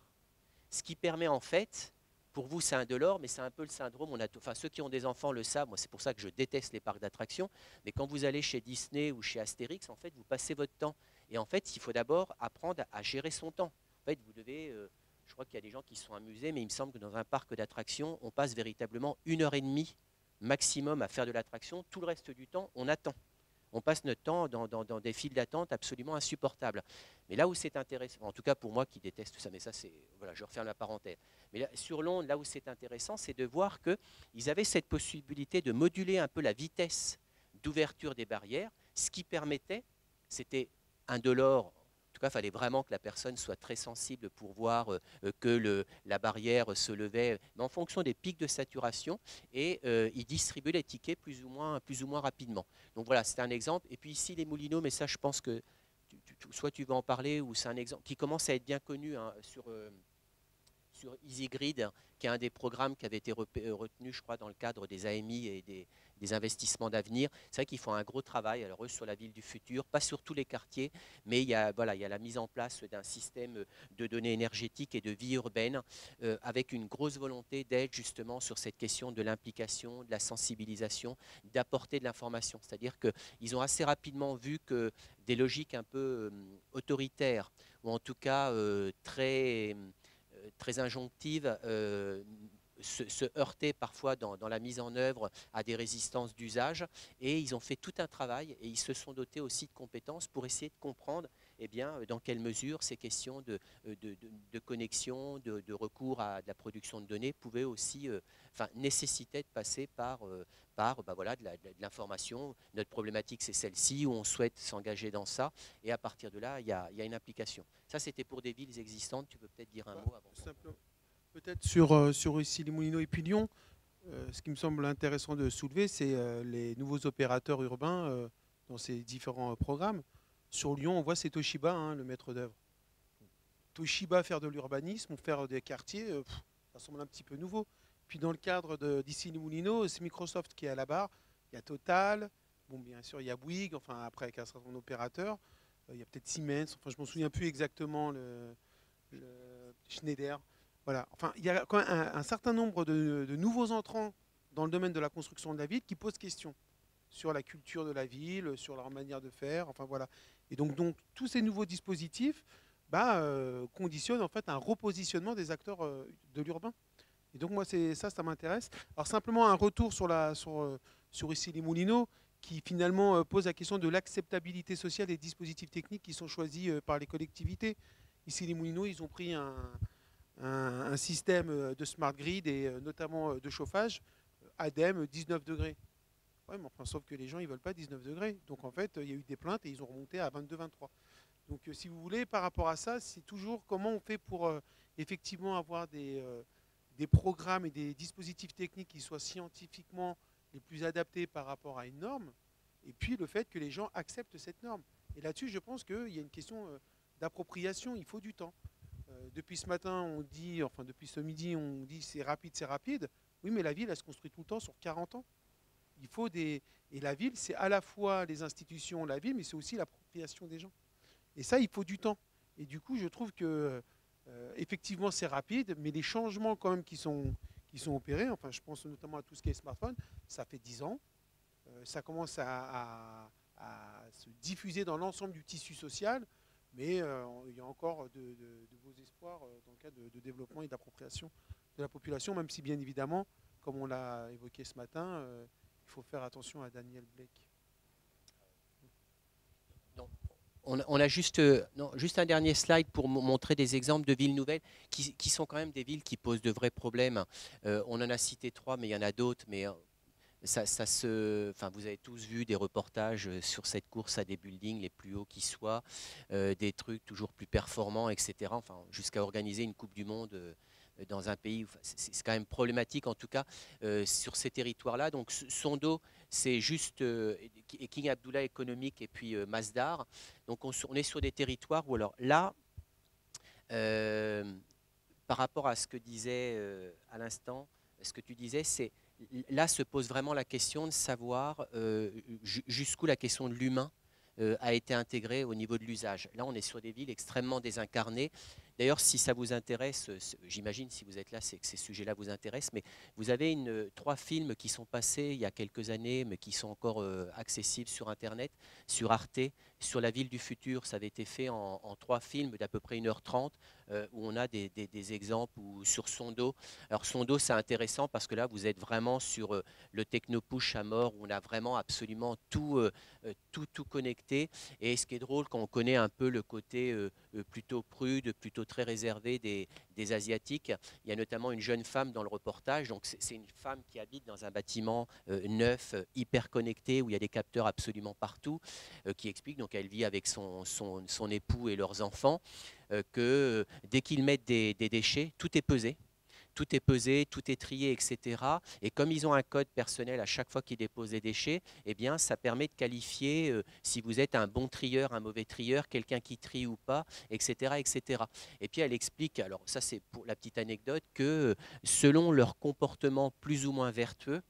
Ce qui permet en fait, pour vous c'est indolore, mais c'est un peu le syndrome, ceux qui ont des enfants le savent, moi c'est pour ça que je déteste les parcs d'attractions, mais quand vous allez chez Disney ou chez Astérix, en fait vous passez votre temps. Et en fait, il faut d'abord apprendre à gérer son temps. En fait, vous devez... je crois qu'il y a des gens qui se sont amusés, mais il me semble que dans un parc d'attractions, on passe véritablement 1h30 maximum à faire de l'attraction. Tout le reste du temps, on attend. On passe notre temps dans des files d'attente absolument insupportables. Mais là où c'est intéressant, en tout cas pour moi qui déteste ça, mais ça c'est, voilà, je referme la parenthèse. Mais là, sur Londres, là où c'est intéressant, c'est de voir qu'ils avaient cette possibilité de moduler un peu la vitesse d'ouverture des barrières, ce qui permettait, c'était indolore. En tout cas, il fallait vraiment que la personne soit très sensible pour voir que la barrière se levait, mais en fonction des pics de saturation, et ils distribuaient les tickets plus ou moins rapidement. Donc voilà, c'est un exemple. Et puis ici, les Moulineaux, mais ça, je pense que soit tu vas en parler, ou c'est un exemple qui commence à être bien connu sur EasyGrid, qui est un des programmes qui avait été retenu, je crois, dans le cadre des AMI et des investissements d'avenir. C'est vrai qu'ils font un gros travail, alors eux, sur la ville du futur, pas sur tous les quartiers, mais il y a la mise en place d'un système de données énergétiques et de vie urbaine, avec une grosse volonté d'aide justement sur cette question de l'implication, de la sensibilisation, d'apporter de l'information. C'est-à-dire qu'ils ont assez rapidement vu que des logiques un peu autoritaires, ou en tout cas très injonctives, se heurtaient parfois dans la mise en œuvre à des résistances d'usage, et ils ont fait tout un travail, et ils se sont dotés aussi de compétences pour essayer de comprendre dans quelle mesure ces questions de connexion, de recours à de la production de données pouvaient aussi nécessiter de passer par de l'information. Notre problématique, c'est celle-ci, où on souhaite s'engager dans ça, et à partir de là, il y a une implication. Ça, c'était pour des villes existantes. Tu peux peut-être dire un mot avant. Peut-être sur ici les Moulineaux et puis Lyon, ce qui me semble intéressant de soulever, c'est les nouveaux opérateurs urbains dans ces différents programmes. Sur Lyon, on voit c'est Toshiba, le maître d'œuvre. Toshiba faire de l'urbanisme ou faire des quartiers, ça semble un petit peu nouveau. Puis dans le cadre d'ici les Moulineaux, c'est Microsoft qui est à la barre. Il y a Total, bon bien sûr il y a Bouygues, enfin après avec un certain nombre d'opérateurs. il y a peut-être Siemens, enfin je ne m'en souviens plus exactement, Schneider. Voilà. Enfin, il y a quand même un certain nombre de nouveaux entrants dans le domaine de la construction de la ville qui posent question sur la culture de la ville, sur leur manière de faire, enfin voilà. Et donc tous ces nouveaux dispositifs conditionnent en fait un repositionnement des acteurs de l'urbain. Et donc moi ça m'intéresse. Alors simplement un retour sur Issy-les-Moulineaux qui finalement pose la question de l'acceptabilité sociale des dispositifs techniques qui sont choisis par les collectivités. Issy-les-Moulineaux, ils ont pris un système de smart grid et notamment de chauffage, ADEME 19 degrés. Ouais, mais enfin, sauf que les gens, ils ne veulent pas 19 degrés. Donc en fait, il y a eu des plaintes et ils ont remonté à 22-23. Donc si vous voulez, par rapport à ça, c'est toujours comment on fait pour effectivement avoir des programmes et des dispositifs techniques qui soient scientifiquement les plus adaptés par rapport à une norme, et puis le fait que les gens acceptent cette norme. Et là-dessus, je pense qu'il y a une question d'appropriation, il faut du temps. Depuis ce matin, on dit, enfin depuis ce midi, on dit c'est rapide, c'est rapide. Oui, mais la ville, elle se construit tout le temps sur 40 ans. Il faut des... Et la ville, c'est à la fois les institutions, la ville, mais c'est aussi l'appropriation des gens. Et ça, il faut du temps. Et du coup, je trouve que effectivement, c'est rapide, mais les changements quand même qui sont opérés, enfin, je pense notamment à tout ce qui est smartphone, ça fait 10 ans. Ça commence à se diffuser dans l'ensemble du tissu social, mais il y a encore de beaux espoirs dans le cadre de développement et d'appropriation de la population, même si bien évidemment, comme on l'a évoqué ce matin, il faut faire attention à Daniel Blake. On a juste un dernier slide pour montrer des exemples de villes nouvelles qui sont quand même des villes qui posent de vrais problèmes. On en a cité 3, mais il y en a d'autres. Mais vous avez tous vu des reportages sur cette course à des buildings les plus hauts qui soient, des trucs toujours plus performants, etc. Enfin, jusqu'à organiser une Coupe du Monde dans un pays, c'est quand même problématique en tout cas sur ces territoires-là. Donc Sondo, c'est juste King Abdullah économique et puis Masdar. Donc on est sur des territoires où alors là, par rapport à ce que disait à l'instant, ce que tu disais, c'est là se pose vraiment la question de savoir jusqu'où la question de l'humain a été intégrée au niveau de l'usage. Là, on est sur des villes extrêmement désincarnées. D'ailleurs, si ça vous intéresse, j'imagine si vous êtes là, c'est que ces sujets-là vous intéressent, mais vous avez 3 films qui sont passés il y a quelques années, mais qui sont encore accessibles sur Internet, sur Arte, sur la ville du futur. Ça avait été fait en 3 films d'à peu près 1h30, où on a des exemples, ou sur Sondo. Alors Sondo, c'est intéressant parce que là, vous êtes vraiment sur le techno-push à mort, où on a vraiment absolument tout connecté. Et ce qui est drôle, quand on connaît un peu le côté plutôt prude, plutôt très réservé des Asiatiques, il y a notamment une jeune femme dans le reportage. Donc c'est une femme qui habite dans un bâtiment neuf, hyper connecté, où il y a des capteurs absolument partout, qui explique, donc elle vit avec son époux et leurs enfants, que dès qu'ils mettent des déchets, tout est pesé. Tout est pesé, tout est trié, etc. Et comme ils ont un code personnel à chaque fois qu'ils déposent des déchets, eh bien, ça permet de qualifier si vous êtes un bon trieur, un mauvais trieur, quelqu'un qui trie ou pas, etc., etc. Et puis elle explique, alors ça c'est pour la petite anecdote, que selon leur comportement plus ou moins vertueux,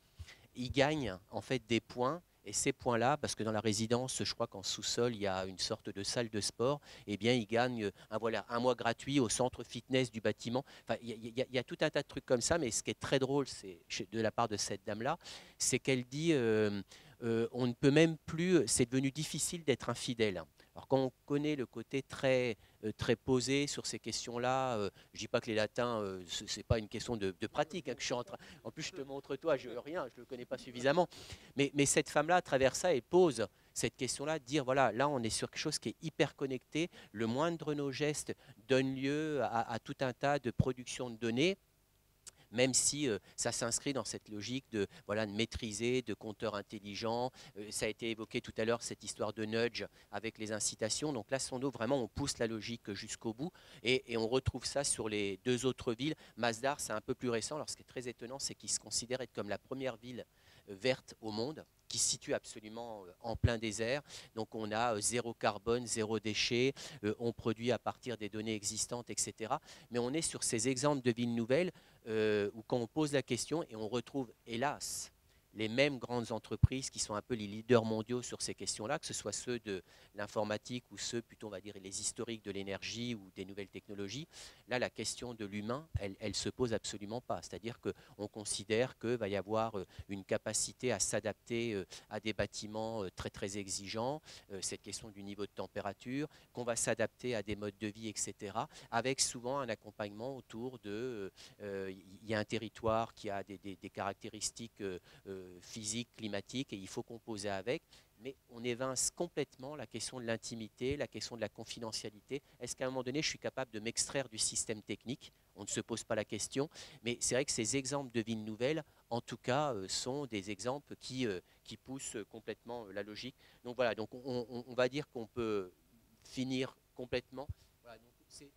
ils gagnent en fait des points. Et ces points-là, parce que dans la résidence, je crois qu'en sous-sol, il y a une sorte de salle de sport, eh bien, ils gagnent un mois gratuit au centre fitness du bâtiment. Enfin, il y a tout un tas de trucs comme ça, mais ce qui est très drôle, c'est de la part de cette dame-là, c'est qu'elle dit on ne peut même plus, c'est devenu difficile d'être infidèle. Alors quand on connaît le côté très posé sur ces questions-là, je ne dis pas que les latins, ce n'est pas une question de pratique, hein, que je suis en train. En plus, je te montre toi, je ne le connais pas suffisamment. Mais cette femme-là, à travers ça, elle pose cette question-là, dire voilà, là on est sur quelque chose qui est hyper connecté, le moindre de nos gestes donne lieu à tout un tas de production de données, même si ça s'inscrit dans cette logique de maîtriser, de compteurs intelligents. Ça a été évoqué tout à l'heure, cette histoire de nudge avec les incitations. Donc là, Sondo, vraiment, on pousse la logique jusqu'au bout. Et on retrouve ça sur les 2 autres villes. Masdar, c'est un peu plus récent. Alors, ce qui est très étonnant, c'est qu'il se considère être comme la première ville verte au monde, qui se situe absolument en plein désert. Donc on a 0 carbone, 0 déchet, on produit à partir des données existantes, etc. Mais on est sur ces exemples de villes nouvelles où quand on pose la question, et on retrouve hélas les mêmes grandes entreprises qui sont un peu les leaders mondiaux sur ces questions-là, que ce soit ceux de l'informatique ou ceux plutôt, on va dire, les historiques de l'énergie ou des nouvelles technologies. Là, la question de l'humain, elle se pose absolument pas. C'est-à-dire qu'on considère qu'il va y avoir une capacité à s'adapter à des bâtiments très très exigeants, cette question du niveau de température, qu'on va s'adapter à des modes de vie, etc., avec souvent un accompagnement autour de, il y a un territoire qui a des caractéristiques physiques, climatiques, et il faut composer avec. Mais on évince complètement la question de l'intimité, la question de la confidentialité. Est-ce qu'à un moment donné, je suis capable de m'extraire du système technique? On ne se pose pas la question. Mais c'est vrai que ces exemples de villes nouvelles, en tout cas, sont des exemples qui poussent complètement la logique. Donc voilà, donc on va dire qu'on peut finir complètement. Voilà, donc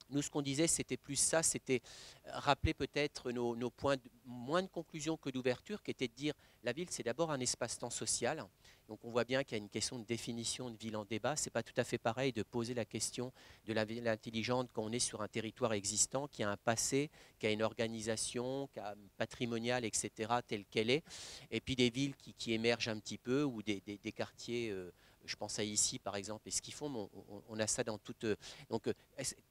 nous, ce qu'on disait, c'était plus ça, c'était rappeler peut-être nos points, moins de conclusion que d'ouverture, qui était de dire la ville, c'est d'abord un espace-temps social. Donc on voit bien qu'il y a une question de définition de ville en débat. Ce n'est pas tout à fait pareil de poser la question de la ville intelligente quand on est sur un territoire existant, qui a un passé, qui a une organisation, qui a patrimoniale, etc., telle qu'elle est, et puis des villes qui émergent un petit peu, ou des quartiers... je pense à ici, par exemple, et ce qu'ils font, on a ça dans toute... Donc,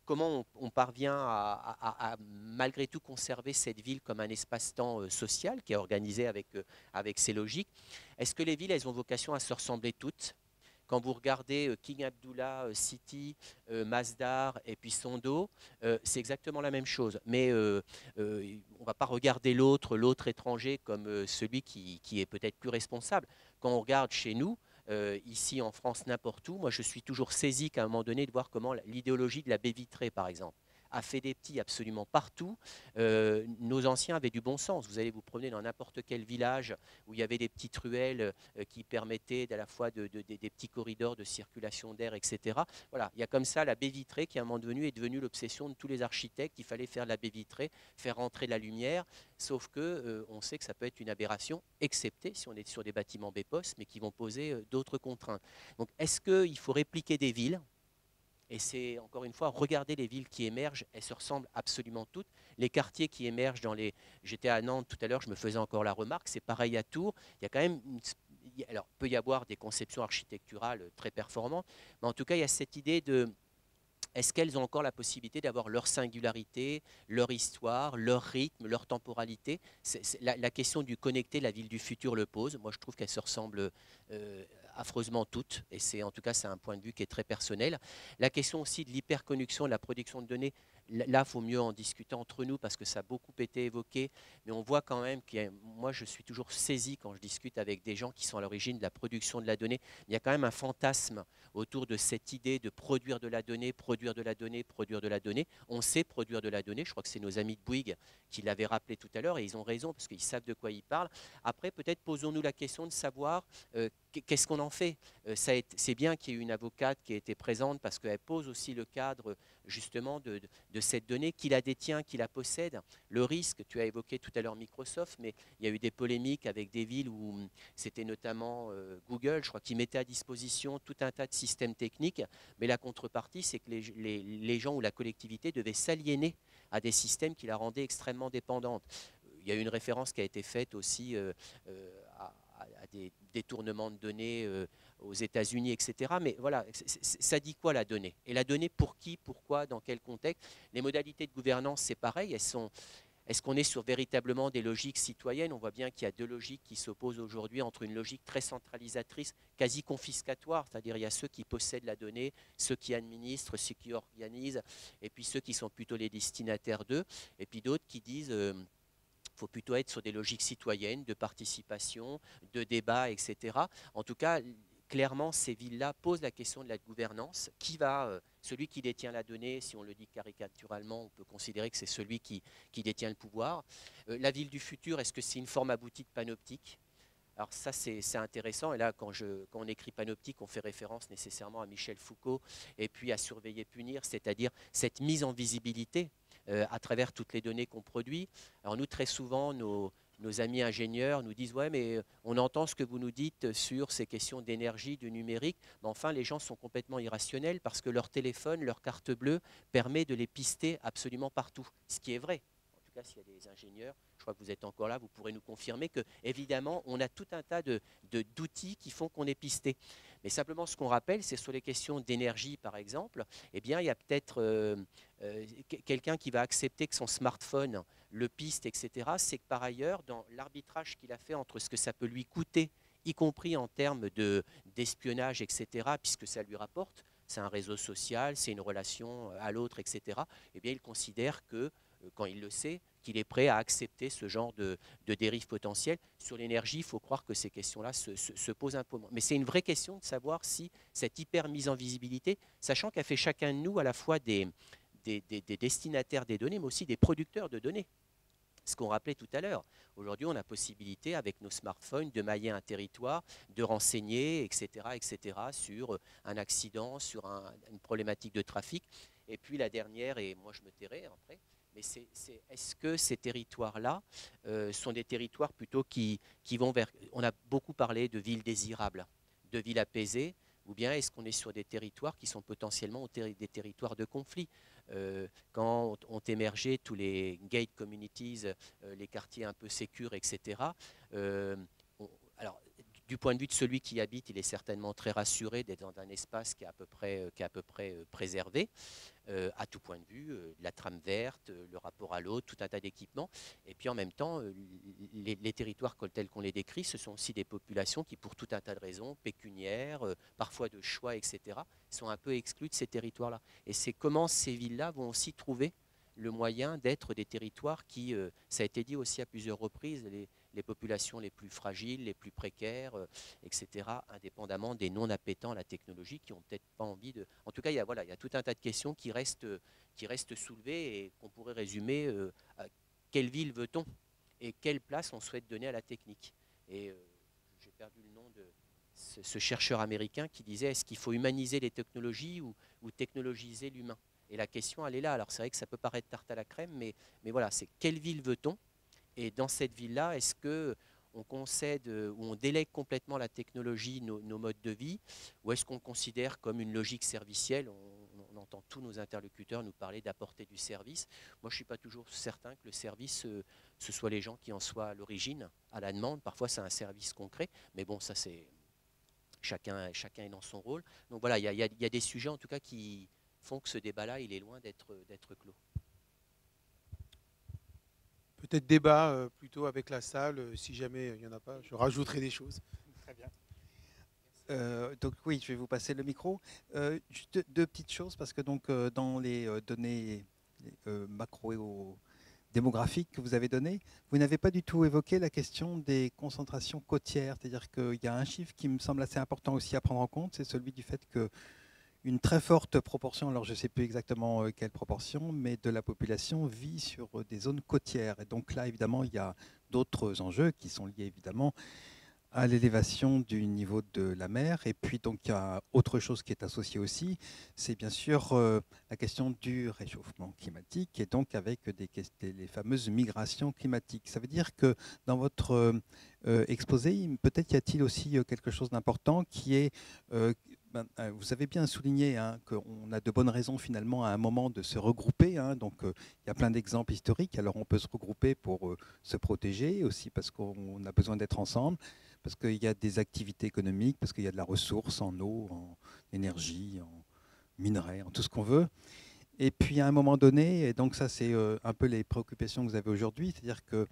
comment on parvient à, malgré tout, conserver cette ville comme un espace-temps social qui est organisé avec ses logiques? Est-ce que les villes, elles ont vocation à se ressembler toutes? Quand vous regardez King Abdullah City, Masdar et puis Sondo, c'est exactement la même chose. Mais on ne va pas regarder l'autre étranger comme celui qui est peut-être plus responsable. Quand on regarde chez nous, ici en France, n'importe où, moi je suis toujours saisi qu'à un moment donné de voir comment l'idéologie de la baie vitrée, par exemple, a fait des petits absolument partout. Nos anciens avaient du bon sens. Vous allez vous promener dans n'importe quel village où il y avait des petites ruelles qui permettaient à la fois des petits corridors de circulation d'air, etc. Voilà, il y a comme ça la baie vitrée qui à un moment donné est devenue l'obsession de tous les architectes. Il fallait faire la baie vitrée, faire rentrer la lumière, sauf que on sait que ça peut être une aberration, excepté si on est sur des bâtiments BEPOS, mais qui vont poser d'autres contraintes. Donc est-ce qu'il faut répliquer des villes? Et c'est, encore une fois, regarder les villes qui émergent, elles se ressemblent absolument toutes. Les quartiers qui émergent dans les... J'étais à Nantes tout à l'heure, je me faisais encore la remarque, c'est pareil à Tours. Il y a quand même... Alors, il peut y avoir des conceptions architecturales très performantes, mais en tout cas, il y a cette idée de... Est-ce qu'elles ont encore la possibilité d'avoir leur singularité, leur histoire, leur rythme, leur temporalité? La question du connecter, la ville du futur le pose. Moi, je trouve qu'elles se ressemblent affreusement toutes, et c'est en tout cas c'est un point de vue qui est très personnel. La question aussi de l'hyperconnexion, de la production de données, là, il faut mieux en discuter entre nous parce que ça a beaucoup été évoqué, mais on voit quand même que moi, je suis toujours saisi quand je discute avec des gens qui sont à l'origine de la production de la donnée. Il y a quand même un fantasme autour de cette idée de produire de la donnée, produire de la donnée, produire de la donnée. On sait produire de la donnée, je crois que c'est nos amis de Bouygues qui l'avaient rappelé tout à l'heure, et ils ont raison parce qu'ils savent de quoi ils parlent. Après, peut-être posons-nous la question de savoir qu'est-ce qu'on en fait. C'est bien qu'il y ait une avocate qui ait été présente parce qu'elle pose aussi le cadre justement de cette donnée, qui la détient, qui la possède. Le risque, tu as évoqué tout à l'heure Microsoft, mais il y a eu des polémiques avec des villes où c'était notamment Google, je crois, qui mettait à disposition tout un tas de systèmes techniques, mais la contrepartie, c'est que les gens ou la collectivité devaient s'aliéner à des systèmes qui la rendaient extrêmement dépendante. Il y a eu une référence qui a été faite aussi à des détournements de données aux États-Unis, etc. Mais voilà, ça dit quoi la donnée? Et la donnée pour qui, pourquoi, dans quel contexte? Les modalités de gouvernance, c'est pareil. Est-ce qu'on est sur véritablement des logiques citoyennes? On voit bien qu'il y a deux logiques qui s'opposent aujourd'hui entre une logique très centralisatrice, quasi confiscatoire, c'est-à-dire il y a ceux qui possèdent la donnée, ceux qui administrent, ceux qui organisent, et puis ceux qui sont plutôt les destinataires d'eux, et puis d'autres qui disent... Il faut plutôt être sur des logiques citoyennes, de participation, de débat, etc. En tout cas, clairement, ces villes-là posent la question de la gouvernance. Qui va, celui qui détient la donnée, si on le dit caricaturalement, on peut considérer que c'est celui qui détient le pouvoir. La ville du futur, est-ce que c'est une forme aboutie de panoptique? Alors ça, c'est intéressant. Et là, quand on écrit panoptique, on fait référence nécessairement à Michel Foucault et puis à surveiller, punir, c'est-à-dire cette mise en visibilité à travers toutes les données qu'on produit. Alors nous, très souvent, nos amis ingénieurs nous disent « Ouais, mais on entend ce que vous nous dites sur ces questions d'énergie, de numérique. » Mais enfin, les gens sont complètement irrationnels parce que leur téléphone, leur carte bleue permet de les pister absolument partout. Ce qui est vrai. cas s'il y a des ingénieurs, je crois que vous êtes encore là, vous pourrez nous confirmer que évidemment on a tout un tas d'outils qui font qu'on est pisté. Mais simplement ce qu'on rappelle, c'est sur les questions d'énergie par exemple, eh bien il y a peut-être quelqu'un qui va accepter que son smartphone le piste, etc. C'est que par ailleurs, dans l'arbitrage qu'il a fait entre ce que ça peut lui coûter, y compris en termes d'espionnage, etc., puisque ça lui rapporte, c'est un réseau social, c'est une relation à l'autre, etc., eh bien, il considère que, quand il le sait, qu'il est prêt à accepter ce genre de dérive potentielle. Sur l'énergie, il faut croire que ces questions-là se posent un peu moins. Mais c'est une vraie question de savoir si cette hyper mise en visibilité, sachant qu'a fait chacun de nous à la fois des destinataires des données, mais aussi des producteurs de données. Ce qu'on rappelait tout à l'heure. Aujourd'hui, on a possibilité, avec nos smartphones, de mailler un territoire, de renseigner, etc., sur un accident, sur une problématique de trafic. Et puis la dernière, et moi je me tairai après, mais est-ce que ces territoires-là sont des territoires plutôt qui vont vers... On a beaucoup parlé de villes désirables, de villes apaisées, ou bien est-ce qu'on est sur des territoires qui sont potentiellement des territoires de conflit? Quand ont émergé tous les gate communities, les quartiers un peu sécures, etc. Alors, du point de vue de celui qui y habite, il est certainement très rassuré d'être dans un espace qui est à peu près préservé, à tout point de vue, la trame verte, le rapport à l'autre, tout un tas d'équipements. Et puis en même temps, les territoires tels qu'on les décrit, ce sont aussi des populations qui, pour tout un tas de raisons, pécuniaires, parfois de choix, etc., sont un peu exclues de ces territoires-là. Et c'est comment ces villes-là vont aussi trouver le moyen d'être des territoires qui, ça a été dit aussi à plusieurs reprises, les populations les plus fragiles, les plus précaires, etc., indépendamment des non-appétents à la technologie, qui n'ont peut-être pas envie de... En tout cas, il y a tout un tas de questions qui restent soulevées et qu'on pourrait résumer à quelle ville veut-on et quelle place on souhaite donner à la technique. Et j'ai perdu le nom de ce chercheur américain qui disait, est-ce qu'il faut humaniser les technologies ou technologiser l'humain? Et la question, elle est là. Alors c'est vrai que ça peut paraître tarte à la crème, mais voilà, c'est quelle ville veut-on? Et dans cette ville-là, est-ce qu'on concède ou on délègue complètement la technologie, nos modes de vie, ou est-ce qu'on considère comme une logique servicielle? On entend tous nos interlocuteurs nous parler d'apporter du service. Moi, je ne suis pas toujours certain que le service, ce soit les gens qui en soient à l'origine, à la demande. Parfois, c'est un service concret, mais bon, ça c'est... Chacun est dans son rôle. Donc voilà, il y a des sujets en tout cas qui font que ce débat-là, il est loin d'être clos. Peut-être débat plutôt avec la salle, si jamais il n'y en a pas, je rajouterai des choses. Très bien. Donc oui, je vais vous passer le micro. Juste deux petites choses, parce que donc, dans les données macro-démographiques que vous avez données, vous n'avez pas du tout évoqué la question des concentrations côtières. C'est-à-dire qu'il y a un chiffre qui me semble assez important aussi à prendre en compte, c'est celui du fait que une très forte proportion, alors je ne sais plus exactement quelle proportion, mais de la population vit sur des zones côtières. Et donc là, évidemment, il y a d'autres enjeux qui sont liés évidemment à l'élévation du niveau de la mer. Et puis donc il y a autre chose qui est associée aussi, c'est bien sûr la question du réchauffement climatique, et donc avec les fameuses migrations climatiques. Ça veut dire que dans votre exposé, peut-être y a-t-il aussi quelque chose d'important qui est... vous avez bien souligné qu'on a de bonnes raisons finalement à un moment de se regrouper. Donc il y a plein d'exemples historiques. Alors on peut se regrouper pour se protéger, aussi parce qu'on a besoin d'être ensemble, parce qu'il y a des activités économiques, parce qu'il y a de la ressource en eau, en énergie, en minerais, en tout ce qu'on veut. Et puis à un moment donné, et donc ça c'est un peu les préoccupations que vous avez aujourd'hui, c'est-à-dire que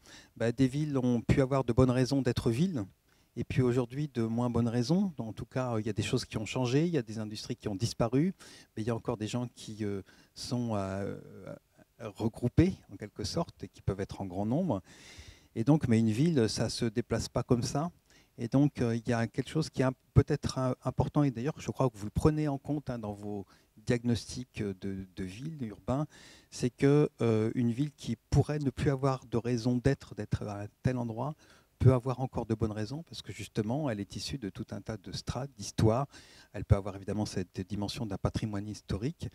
des villes ont pu avoir de bonnes raisons d'être villes, et puis aujourd'hui, de moins bonnes raisons. En tout cas, il y a des choses qui ont changé, il y a des industries qui ont disparu, mais il y a encore des gens qui sont regroupés, en quelque sorte, et qui peuvent être en grand nombre. Et donc, mais une ville, ça ne se déplace pas comme ça. Et donc, il y a quelque chose qui est peut-être important, et d'ailleurs, je crois que vous le prenez en compte dans vos diagnostics de ville, urbain, c'est qu'une ville qui pourrait ne plus avoir de raison d'être à un tel endroit, peut avoir encore de bonnes raisons, parce que justement, elle est issue de tout un tas de strates, d'histoires. Elle peut avoir évidemment cette dimension d'un patrimoine historique.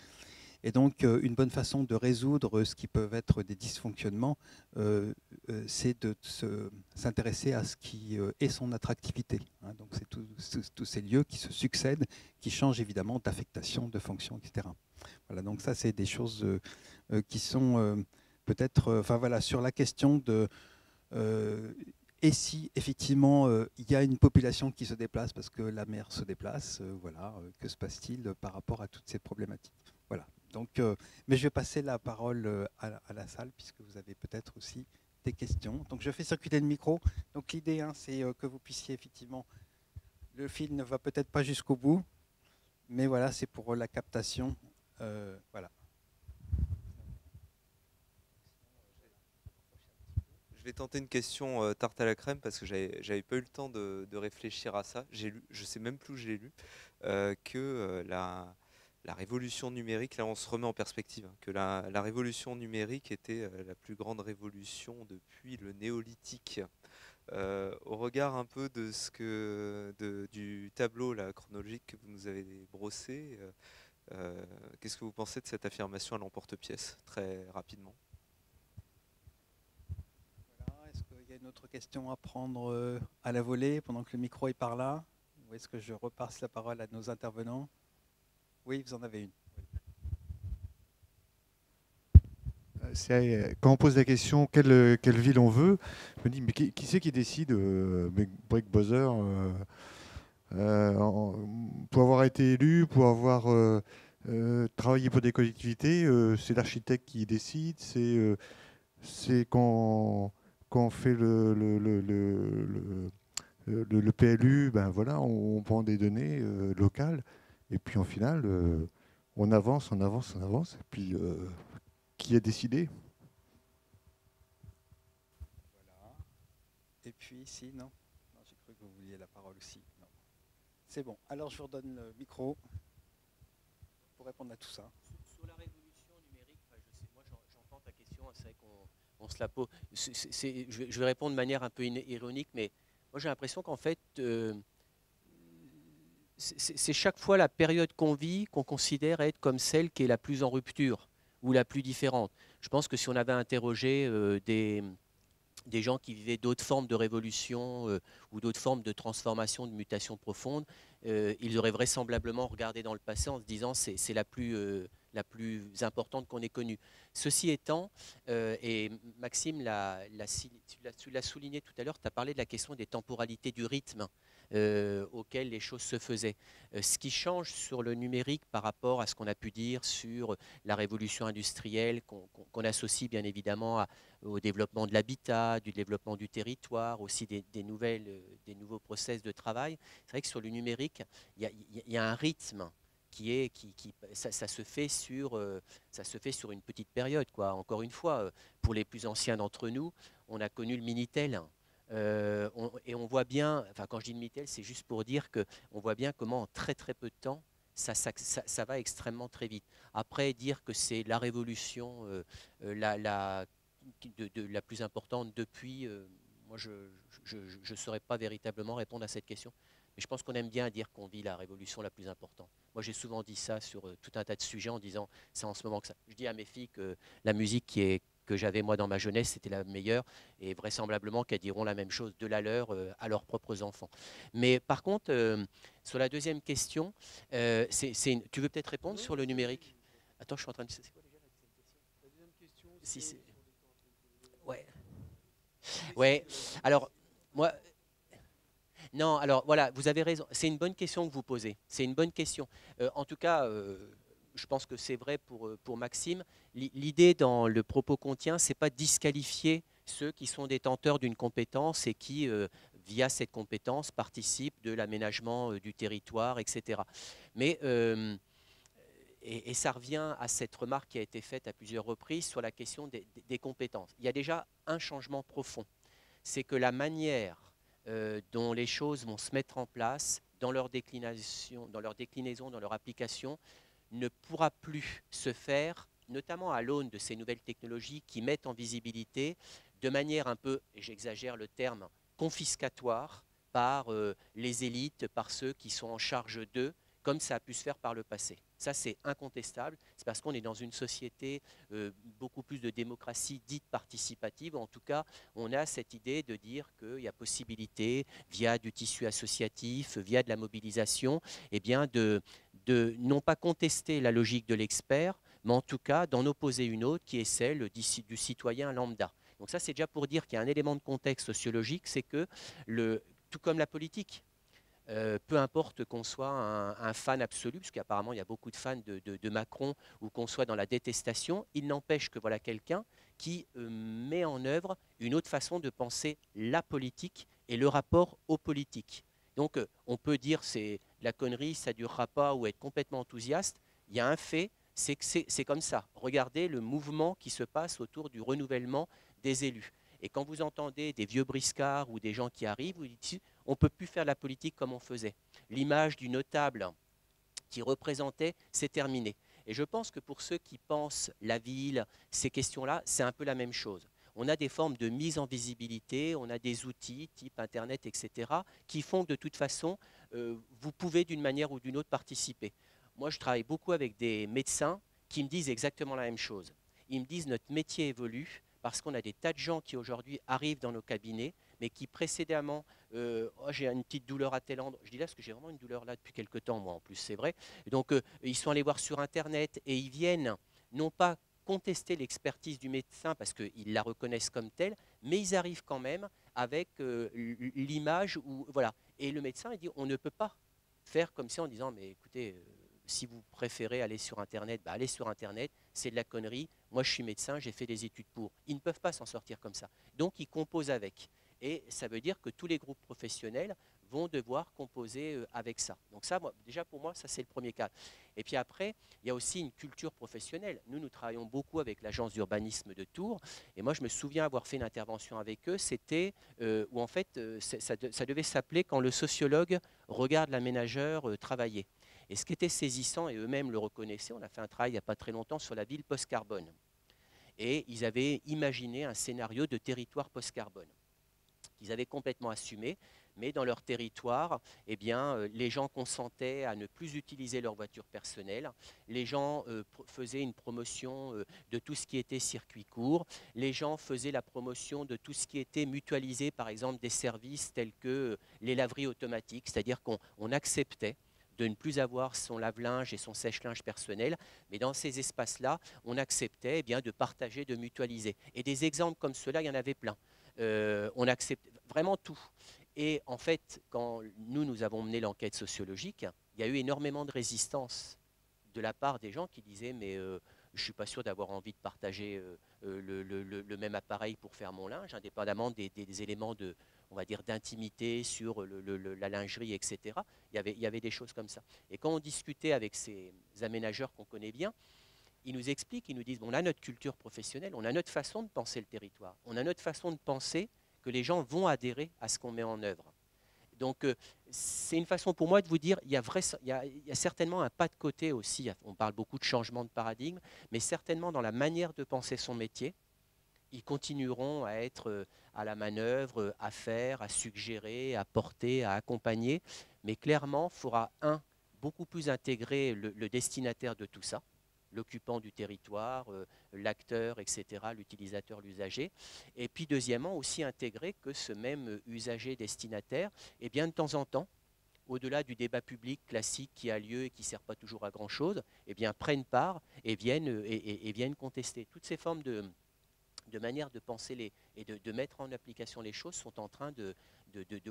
Et donc, une bonne façon de résoudre ce qui peuvent être des dysfonctionnements, c'est de s'intéresser à ce qui est son attractivité. Donc, c'est tous ces lieux qui se succèdent, qui changent évidemment d'affectation, de fonction, etc. Voilà, donc ça, c'est des choses qui sont peut-être, enfin voilà, sur la question de et si effectivement il y a une population qui se déplace parce que la mer se déplace, voilà, que se passe-t-il par rapport à toutes ces problématiques? Voilà. Donc, mais je vais passer la parole à la salle puisque vous avez peut-être aussi des questions. Donc je fais circuler le micro. Donc l'idée, hein, c'est que vous puissiez effectivement, le fil ne va peut-être pas jusqu'au bout, mais voilà, c'est pour la captation. Voilà. Je vais tenter une question tarte à la crème parce que j'avais pas eu le temps de réfléchir à ça. J'ai lu, je sais même plus où j'ai lu, que la révolution numérique, là on se remet en perspective, hein, que la révolution numérique était la plus grande révolution depuis le néolithique. Au regard un peu de du tableau là, chronologique que vous nous avez brossé, qu'est-ce que vous pensez de cette affirmation à l'emporte-pièce, très rapidement? Est-ce qu'il y a une autre question à prendre à la volée pendant que le micro est par là? Ou est-ce que je repasse la parole à nos intervenants? Oui, vous en avez une. Quand on pose la question quelle ville on veut, je me dis mais qui c'est qui décide Brick Buzzer pour avoir été élu, pour avoir travaillé pour des collectivités, c'est l'architecte qui décide, c'est quand on fait le PLU, ben voilà, on prend des données locales et puis en final on avance, et puis qui a décidé? Voilà. Et puis ici, non, non, j'ai cru que vous vouliez la parole aussi. Non. C'est bon. Alors je vous redonne le micro pour répondre à tout ça. Sur la révolution numérique, enfin, je sais, moi j'entends ta question, c'est vrai qu'on se la pose. Je vais répondre de manière un peu ironique, mais moi j'ai l'impression qu'en fait, c'est chaque fois la période qu'on vit qu'on considère être comme celle qui est la plus en rupture ou la plus différente. Je pense que si on avait interrogé des gens qui vivaient d'autres formes de révolution ou d'autres formes de transformation, de mutation profonde, ils auraient vraisemblablement regardé dans le passé en se disant c'est la plus importante qu'on ait connue. Ceci étant, et Maxime, tu l'as souligné tout à l'heure, tu as parlé de la question des temporalités du rythme auquel les choses se faisaient. Ce qui change sur le numérique par rapport à ce qu'on a pu dire sur la révolution industrielle qu'on associe bien évidemment au développement de l'habitat, du développement du territoire, aussi des nouveaux process de travail. C'est vrai que sur le numérique, il y a un rythme ça se fait sur une petite période, quoi. Encore une fois, pour les plus anciens d'entre nous, on a connu le Minitel. Et on voit bien, enfin quand je dis le Minitel, c'est juste pour dire qu'on voit bien comment en très très peu de temps, ça va extrêmement très vite. Après, dire que c'est la révolution la plus importante depuis, moi je ne saurais pas véritablement répondre à cette question. Mais je pense qu'on aime bien dire qu'on vit la révolution la plus importante. Moi, j'ai souvent dit ça sur tout un tas de sujets en disant c'est en ce moment que ça. Je dis à mes filles que la musique que j'avais moi dans ma jeunesse, c'était la meilleure, et vraisemblablement qu'elles diront la même chose de la leur à leurs propres enfants. Mais par contre, sur la deuxième question, tu veux peut-être répondre sur le numérique? Attends, je suis en train de... C'est quoi déjà la deuxième question? Si c'est... Ouais. Ouais. Alors, moi... Non, alors voilà, vous avez raison. C'est une bonne question que vous posez. C'est une bonne question. En tout cas, je pense que c'est vrai pour Maxime. L'idée dans le propos qu'on tient, c'est pas disqualifier ceux qui sont détenteurs d'une compétence et qui, via cette compétence, participent de l'aménagement du territoire, etc. Mais et ça revient à cette remarque qui a été faite à plusieurs reprises sur la question des compétences. Il y a déjà un changement profond. C'est que la manière dont les choses vont se mettre en place dans leur déclinaison, dans leur application, ne pourra plus se faire, notamment à l'aune de ces nouvelles technologies qui mettent en visibilité de manière un peu, et j'exagère le terme, confiscatoire par les élites, par ceux qui sont en charge d'eux, comme ça a pu se faire par le passé. Ça, c'est incontestable. C'est parce qu'on est dans une société beaucoup plus de démocratie dite participative. En tout cas, on a cette idée de dire qu'il y a possibilité, via du tissu associatif, via de la mobilisation, eh bien de non pas contester la logique de l'expert, mais en tout cas d'en opposer une autre qui est celle du citoyen lambda. Donc ça, c'est déjà pour dire qu'il y a un élément de contexte sociologique, c'est que, tout comme la politique, peu importe qu'on soit un fan absolu, parce qu'apparemment il y a beaucoup de fans de Macron, ou qu'on soit dans la détestation, il n'empêche que voilà quelqu'un qui met en œuvre une autre façon de penser la politique et le rapport aux politiques. Donc on peut dire c'est la connerie, ça ne durera pas, ou être complètement enthousiaste. Il y a un fait, c'est que c'est comme ça. Regardez le mouvement qui se passe autour du renouvellement des élus. Et quand vous entendez des vieux briscards ou des gens qui arrivent, vous dites on ne peut plus faire la politique comme on faisait. L'image du notable qui représentait, c'est terminé. Et je pense que pour ceux qui pensent la ville, ces questions-là, c'est un peu la même chose. On a des formes de mise en visibilité, on a des outils type Internet, etc., qui font que de toute façon, vous pouvez d'une manière ou d'une autre participer. Moi, je travaille beaucoup avec des médecins qui me disent exactement la même chose. Ils me disent notre métier évolue parce qu'on a des tas de gens qui aujourd'hui arrivent dans nos cabinets, mais qui précédemment, oh, j'ai une petite douleur à tel endroit. Je dis là parce que j'ai vraiment une douleur là depuis quelques temps, moi en plus, c'est vrai. Et donc, ils sont allés voir sur Internet et ils viennent non pas contester l'expertise du médecin parce qu'ils la reconnaissent comme telle, mais ils arrivent quand même avec l'image où, voilà. Et le médecin, il dit, on ne peut pas faire comme ça en disant, mais écoutez, si vous préférez aller sur Internet, bah allez sur Internet, c'est de la connerie. Moi, je suis médecin, j'ai fait des études pour. Ils ne peuvent pas s'en sortir comme ça. Donc, ils composent avec. Et ça veut dire que tous les groupes professionnels vont devoir composer avec ça. Donc ça, moi, déjà pour moi, ça c'est le premier cas. Et puis après, il y a aussi une culture professionnelle. Nous travaillons beaucoup avec l'agence d'urbanisme de Tours. Et moi, je me souviens avoir fait une intervention avec eux. C'était où en fait, ça devait s'appeler « Quand le sociologue regarde l'aménageur travailler ». Et ce qui était saisissant, et eux-mêmes le reconnaissaient, on a fait un travail il n'y a pas très longtemps sur la ville post-carbone. Et ils avaient imaginé un scénario de territoire post-carbone qu'ils avaient complètement assumé, mais dans leur territoire, eh bien, les gens consentaient à ne plus utiliser leur voiture personnelle, les gens faisaient une promotion de tout ce qui était circuit court, les gens faisaient la promotion de tout ce qui était mutualisé, par exemple des services tels que les laveries automatiques, c'est-à-dire qu'on acceptait de ne plus avoir son lave-linge et son sèche-linge personnel, mais dans ces espaces-là, on acceptait eh bien, de partager, de mutualiser. Et des exemples comme cela, il y en avait plein. On accepte vraiment tout. Et en fait, quand nous avons mené l'enquête sociologique, il y a eu énormément de résistance de la part des gens qui disaient mais je ne suis pas sûr d'avoir envie de partager le même appareil pour faire mon linge, indépendamment des éléments de, on va dire, d'intimité sur la lingerie, etc. Il y avait des choses comme ça. Et quand on discutait avec ces aménageurs qu'on connaît bien, ils nous expliquent, ils nous disent, bon, on a notre culture professionnelle, on a notre façon de penser le territoire, on a notre façon de penser que les gens vont adhérer à ce qu'on met en œuvre. Donc, c'est une façon pour moi de vous dire, il y a certainement un pas de côté aussi, on parle beaucoup de changement de paradigme, mais certainement dans la manière de penser son métier, ils continueront à être à la manœuvre, à faire, à suggérer, à porter, à accompagner, mais clairement, il faudra, beaucoup plus intégrer le destinataire de tout ça, l'occupant du territoire, l'acteur, etc., l'utilisateur, l'usager. Et puis deuxièmement, aussi intégrer que ce même usager destinataire, eh bien, de temps en temps, au-delà du débat public classique qui a lieu et qui ne sert pas toujours à grand-chose, eh bien, prennent part et viennent contester. Toutes ces formes de manière de penser et de mettre en application les choses sont en train de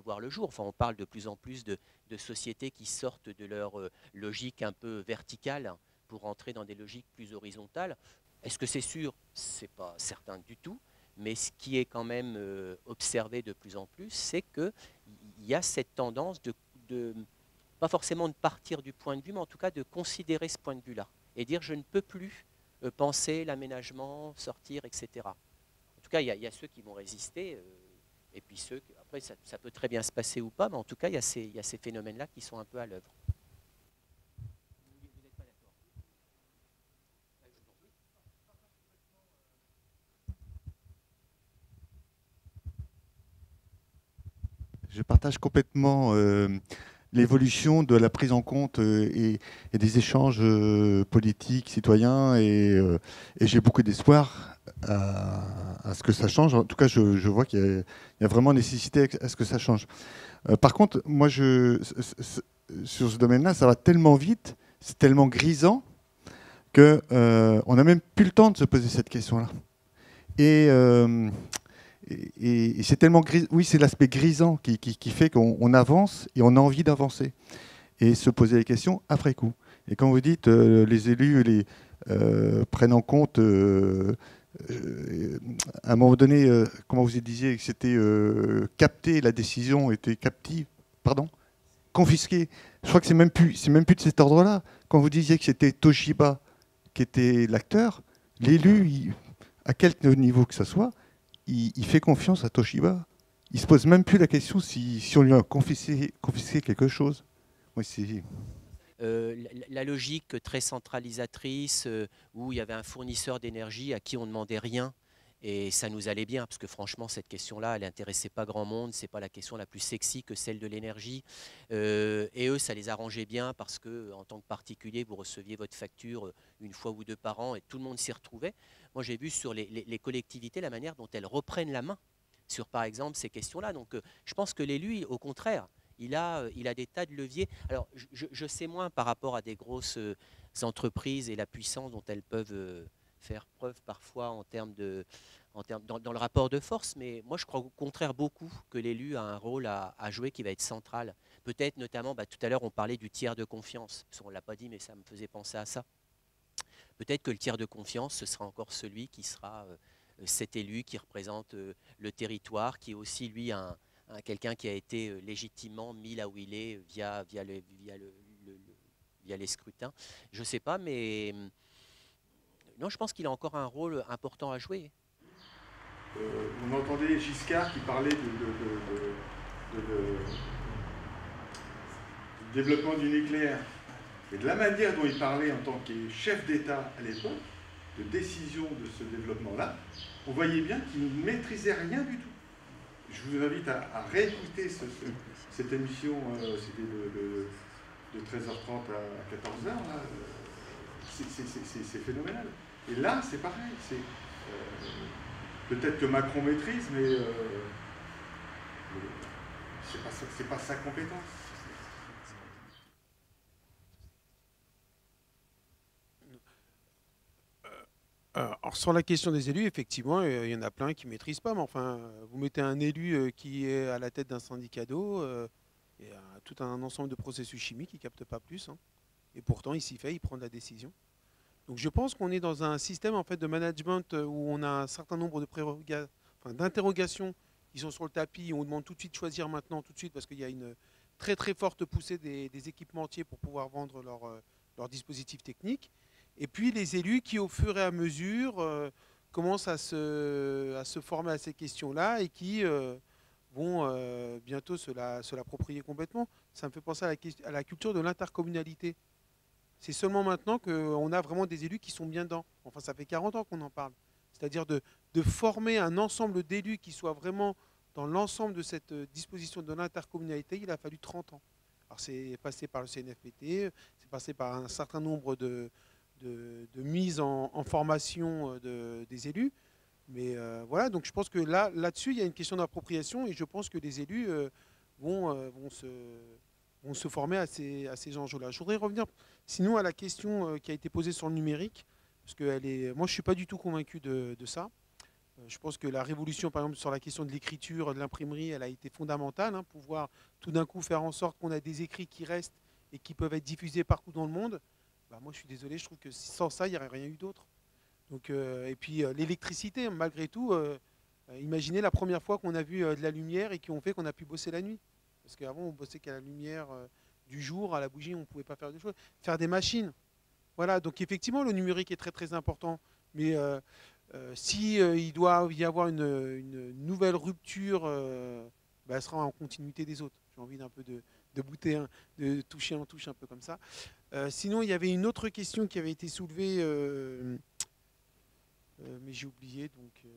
voir le jour. Enfin, on parle de plus en plus de sociétés qui sortent de leur logique un peu verticale pour entrer dans des logiques plus horizontales. Est-ce que c'est sûr? Ce n'est pas certain du tout. Mais ce qui est quand même observé de plus en plus, c'est qu'il y a cette tendance pas forcément de partir du point de vue, mais en tout cas de considérer ce point de vue-là. Et dire je ne peux plus penser l'aménagement, sortir, etc. En tout cas, il y a ceux qui vont résister, et puis ceux, après ça peut très bien se passer ou pas, mais en tout cas, il y a ces phénomènes-là qui sont un peu à l'œuvre. Je partage complètement l'évolution de la prise en compte et des échanges politiques, citoyens, et j'ai beaucoup d'espoir à ce que ça change. En tout cas, je vois qu'il y a vraiment nécessité à ce que ça change. Par contre, moi, sur ce domaine-là, ça va tellement vite, c'est tellement grisant qu'on n'a même plus le temps de se poser cette question-là. Et c'est tellement gris, oui, c'est l'aspect grisant qui fait qu'on avance et on a envie d'avancer et se poser les questions après coup. Et quand vous dites les élus prennent en compte, à un moment donné, comment vous disiez que c'était capté, la décision était captive, pardon, confisquée. Je crois que c'est même plus de cet ordre-là. Quand vous disiez que c'était Toshiba qui était l'acteur, l'élu, à quelque niveau que ce soit, il fait confiance à Toshiba. Il ne se pose même plus la question si on lui a confisqué quelque chose. Oui, c'est... La logique très centralisatrice où il y avait un fournisseur d'énergie à qui on ne demandait rien et ça nous allait bien parce que franchement cette question-là elle n'intéressait pas grand monde, c'est pas la question la plus sexy que celle de l'énergie et eux ça les arrangeait bien parce que en tant que particulier vous receviez votre facture une fois ou deux par an et tout le monde s'y retrouvait. Moi j'ai vu sur les collectivités la manière dont elles reprennent la main sur par exemple ces questions-là, donc je pense que l'élu au contraire il a des tas de leviers. Alors, je sais moins par rapport à des grosses entreprises et la puissance dont elles peuvent faire preuve parfois dans le rapport de force, mais moi je crois au contraire beaucoup que l'élu a un rôle à jouer qui va être central. Peut-être notamment, tout à l'heure on parlait du tiers de confiance, on ne l'a pas dit mais ça me faisait penser à ça. Peut-être que le tiers de confiance, ce sera encore celui qui sera cet élu qui représente le territoire, qui est aussi lui quelqu'un qui a été légitimement mis là où il est via les scrutins. Je ne sais pas, mais non, je pense qu'il a encore un rôle important à jouer. On entendait Giscard qui parlait du développement du nucléaire. Et de la manière dont il parlait en tant que chef d'État à l'époque, de décision de ce développement-là, on voyait bien qu'il ne maîtrisait rien du tout. Je vous invite à réécouter cette émission, c'était de 13h30 à 14h. C'est phénoménal. Et là, c'est pareil. Peut-être que Macron maîtrise, mais c'est pas sa compétence. Alors sur la question des élus, effectivement, il y en a plein qui ne maîtrisent pas, mais enfin, vous mettez un élu qui est à la tête d'un syndicat d'eau, il y a tout un ensemble de processus chimiques qui ne captent pas plus, hein. Et pourtant, il s'y fait, il prend de la décision. Donc je pense qu'on est dans un système en fait, de management où on a un certain nombre d'interrogations qui sont sur le tapis, on demande tout de suite de choisir maintenant, tout de suite, parce qu'il y a une très très forte poussée des équipementiers pour pouvoir vendre leurs dispositifs techniques. Et puis les élus qui, au fur et à mesure, commencent à se former à ces questions-là et qui vont bientôt se l'approprier complètement. Ça me fait penser à la culture de l'intercommunalité. C'est seulement maintenant qu'on a vraiment des élus qui sont bien dedans. Enfin, ça fait 40 ans qu'on en parle. C'est-à-dire de former un ensemble d'élus qui soient vraiment dans l'ensemble de cette disposition de l'intercommunalité, il a fallu 30 ans. Alors c'est passé par le CNFPT, c'est passé par un certain nombre de mise en formation des élus. Mais voilà, donc je pense que là-dessus, il y a une question d'appropriation et je pense que les élus vont se former à ces enjeux-là. Je voudrais revenir sinon à la question qui a été posée sur le numérique, parce que moi, je ne suis pas du tout convaincu de ça. Je pense que la révolution, par exemple, sur la question de l'écriture, de l'imprimerie, elle a été fondamentale, hein, pouvoir tout d'un coup faire en sorte qu'on a des écrits qui restent et qui peuvent être diffusés partout dans le monde. Moi, je suis désolé, je trouve que sans ça, il n'y aurait rien eu d'autre. Donc, et puis l'électricité, malgré tout, imaginez la première fois qu'on a vu de la lumière et qui ont fait qu'on a pu bosser la nuit. Parce qu'avant, on bossait qu'à la lumière du jour, à la bougie, on ne pouvait pas faire de choses. Faire des machines. Voilà, donc effectivement, le numérique est très très important. Mais il doit y avoir une nouvelle rupture, elle sera en continuité des autres. J'ai envie d'un peu de toucher en touche un peu comme ça. Sinon, il y avait une autre question qui avait été soulevée, mais j'ai oublié, donc... tu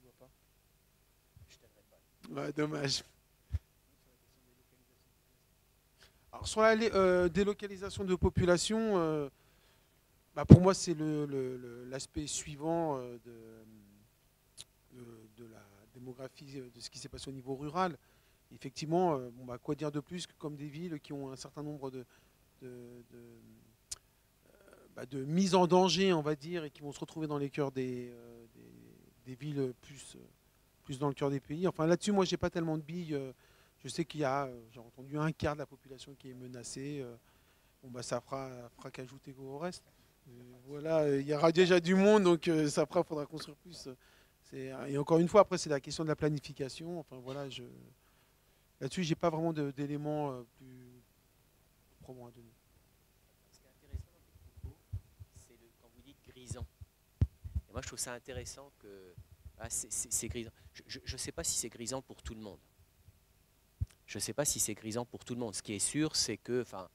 vois pas ? Je t'aimerais pas. Ouais, dommage. Alors, sur la délocalisation de population, pour moi, c'est l'aspect suivant de la démographie, de ce qui s'est passé au niveau rural. Effectivement, quoi dire de plus que comme des villes qui ont un certain nombre de mise en danger, on va dire, et qui vont se retrouver dans les cœurs des villes plus dans le cœur des pays. Enfin, là-dessus, moi, j'ai pas tellement de billes. Je sais qu'il y a, j'ai entendu, un quart de la population qui est menacée. Bon, bah, ça fera qu'ajouter au reste. Voilà, il y aura déjà du monde, donc ça fera, faudra construire plus. Et encore une fois, après, c'est la question de la planification. Enfin, voilà, là-dessus, j'ai pas vraiment d'éléments plus probants à donner. Ce qui est intéressant dans tes propos, c'est quand vous dites grisant. Et moi, je trouve ça intéressant que c'est grisant. Je ne sais pas si c'est grisant pour tout le monde. Je ne sais pas si c'est grisant pour tout le monde. Ce qui est sûr, c'est que, enfin,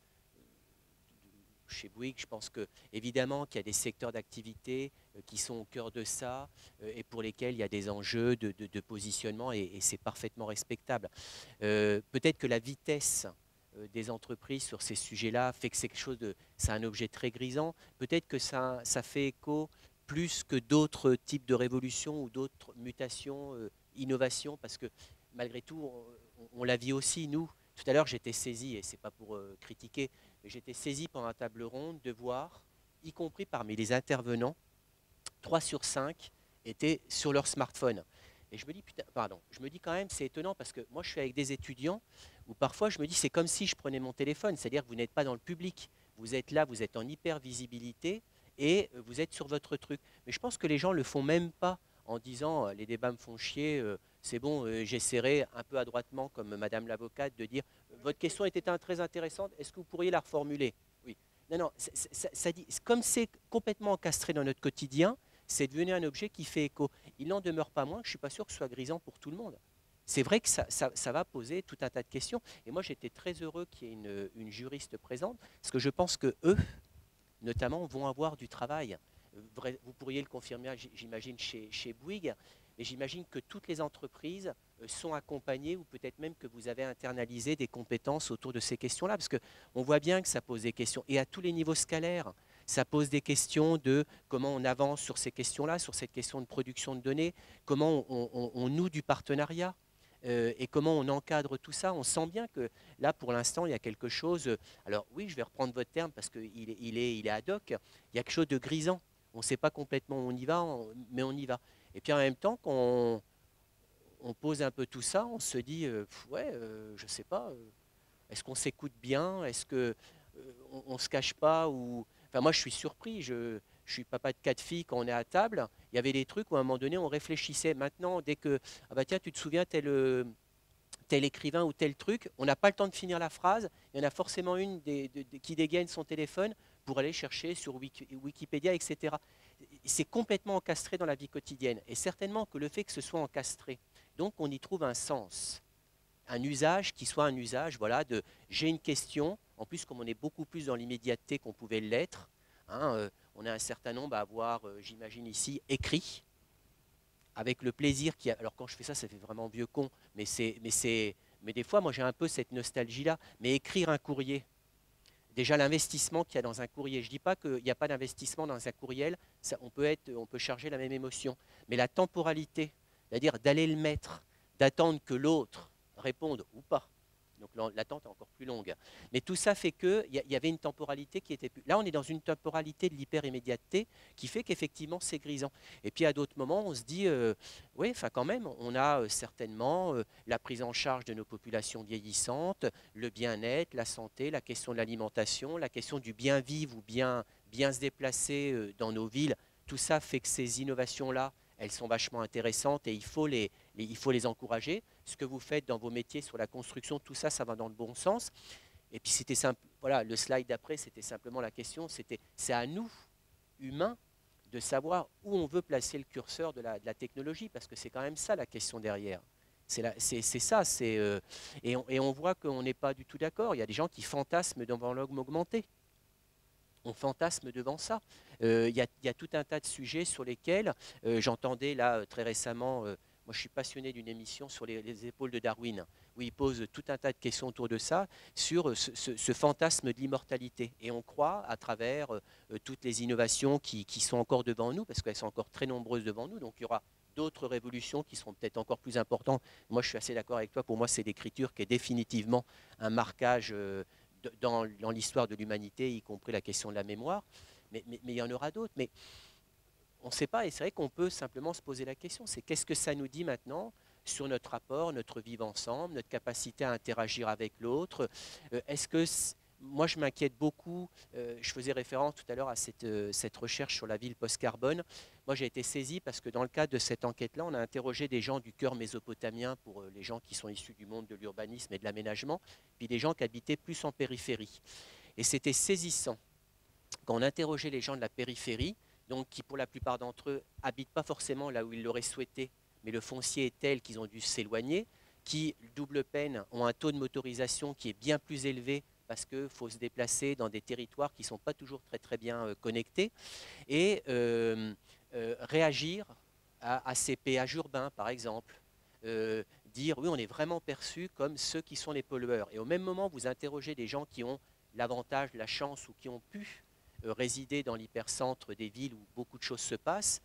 chez Bouygues, je pense que évidemment qu'il y a des secteurs d'activité qui sont au cœur de ça et pour lesquels il y a des enjeux de positionnement et c'est parfaitement respectable. Peut-être que la vitesse des entreprises sur ces sujets-là fait que c'est quelque chose c'est un objet très grisant. Peut-être que ça fait écho plus que d'autres types de révolutions ou d'autres mutations, innovations, parce que malgré tout, on la vit aussi, nous. Tout à l'heure, j'étais saisi, et ce n'est pas pour critiquer, mais j'étais saisi pendant la table ronde de voir, y compris parmi les intervenants, 3 sur 5 étaient sur leur smartphone. Et je me dis, putain, pardon, je me dis quand même, c'est étonnant parce que moi, je suis avec des étudiants où parfois je me dis, c'est comme si je prenais mon téléphone, c'est-à-dire que vous n'êtes pas dans le public. Vous êtes là, vous êtes en hyper visibilité et vous êtes sur votre truc. Mais je pense que les gens ne le font même pas en disant, les débats me font chier, c'est bon, j'essaierai un peu adroitement, comme Madame l'avocate, de dire, votre question était très intéressante, est-ce que vous pourriez la reformuler? Oui. Non, non, ça dit, comme c'est complètement encastré dans notre quotidien, c'est devenu un objet qui fait écho. Il n'en demeure pas moins que je ne suis pas sûr que ce soit grisant pour tout le monde. C'est vrai que ça va poser tout un tas de questions. Et moi, j'étais très heureux qu'il y ait une juriste présente, parce que je pense que eux, notamment, vont avoir du travail. Vous pourriez le confirmer, j'imagine, chez Bouygues, mais j'imagine que toutes les entreprises sont accompagnées ou peut-être même que vous avez internalisé des compétences autour de ces questions-là, parce qu'on voit bien que ça pose des questions, et à tous les niveaux scalaires. Ça pose des questions de comment on avance sur ces questions-là, sur cette question de production de données, comment on noue du partenariat et comment on encadre tout ça. On sent bien que là, pour l'instant, il y a quelque chose. Alors oui, je vais reprendre votre terme parce qu'il est ad hoc. Il y a quelque chose de grisant. On ne sait pas complètement où on y va, mais on y va. Et puis en même temps, quand on pose un peu tout ça, on se dit, je ne sais pas, est-ce qu'on s'écoute bien? Est-ce qu'on ne se cache pas ou... Enfin, moi, je suis surpris. Je suis papa de 4 filles. Quand on est à table, il y avait des trucs où à un moment donné, on réfléchissait. Maintenant, dès que, ah bah tiens, tu te souviens tel écrivain ou tel truc, on n'a pas le temps de finir la phrase. Il y en a forcément une qui dégaine son téléphone pour aller chercher sur Wikipédia, etc. C'est complètement encastré dans la vie quotidienne. Et certainement que le fait que ce soit encastré, donc on y trouve un sens, un usage qui soit un usage, voilà, de j'ai une question. En plus, comme on est beaucoup plus dans l'immédiateté qu'on pouvait l'être, hein, on a un certain nombre à avoir, j'imagine ici, écrit, avec le plaisir qu'il y a. Alors quand je fais ça, ça fait vraiment vieux con, mais des fois, moi j'ai un peu cette nostalgie-là. Mais écrire un courrier, déjà l'investissement qu'il y a dans un courrier, je ne dis pas qu'il n'y a pas d'investissement dans un courriel, ça, on peut charger la même émotion, mais la temporalité, c'est-à-dire d'aller le mettre, d'attendre que l'autre réponde ou pas. Donc l'attente est encore plus longue. Mais tout ça fait qu'il y avait une temporalité qui était plus... Là, on est dans une temporalité de l'hyper-immédiateté qui fait qu'effectivement, c'est grisant. Et puis à d'autres moments, on se dit, oui, enfin quand même, on a certainement la prise en charge de nos populations vieillissantes, le bien-être, la santé, la question de l'alimentation, la question du bien vivre ou bien se déplacer dans nos villes. Tout ça fait que ces innovations-là, elles sont vachement intéressantes et il faut les encourager. Ce que vous faites dans vos métiers sur la construction, tout ça, ça va dans le bon sens. Et puis c'était simple. Voilà, le slide d'après, c'était simplement la question. C'est à nous, humains, de savoir où on veut placer le curseur de la technologie, parce que c'est quand même ça la question derrière. C'est ça. Et on voit qu'on n'est pas du tout d'accord. Il y a des gens qui fantasment devant l'augmenté. On fantasme devant ça. Il y a tout un tas de sujets sur lesquels j'entendais là très récemment, moi je suis passionné d'une émission sur les épaules de Darwin, où il pose tout un tas de questions autour de ça, sur ce fantasme de l'immortalité. Et on croit, à travers toutes les innovations qui sont encore devant nous, parce qu'elles sont encore très nombreuses devant nous, donc il y aura d'autres révolutions qui seront peut-être encore plus importantes. Moi je suis assez d'accord avec toi, pour moi c'est l'écriture qui est définitivement un marquage dans l'histoire de l'humanité, y compris la question de la mémoire. mais il y en aura d'autres. Mais on ne sait pas, et c'est vrai qu'on peut simplement se poser la question, c'est qu'est-ce que ça nous dit maintenant sur notre rapport, notre vivre ensemble, notre capacité à interagir avec l'autre. Est-ce que moi, je m'inquiète beaucoup, je faisais référence tout à l'heure à cette recherche sur la ville post-carbone. Moi, j'ai été saisi parce que dans le cadre de cette enquête-là, on a interrogé des gens du cœur mésopotamien pour les gens qui sont issus du monde de l'urbanisme et de l'aménagement, puis des gens qui habitaient plus en périphérie. Et c'était saisissant. Quand on interrogeait les gens de la périphérie, donc qui pour la plupart d'entre eux habitent pas forcément là où ils l'auraient souhaité, mais le foncier est tel qu'ils ont dû s'éloigner, qui, double peine, ont un taux de motorisation qui est bien plus élevé parce qu'il faut se déplacer dans des territoires qui ne sont pas toujours très, très bien connectés, et réagir à ces péages urbains, par exemple. Dire, oui, on est vraiment perçus comme ceux qui sont les pollueurs. Et au même moment, vous interrogez des gens qui ont l'avantage, la chance ou qui ont pu résider dans l'hypercentre des villes où beaucoup de choses se passent,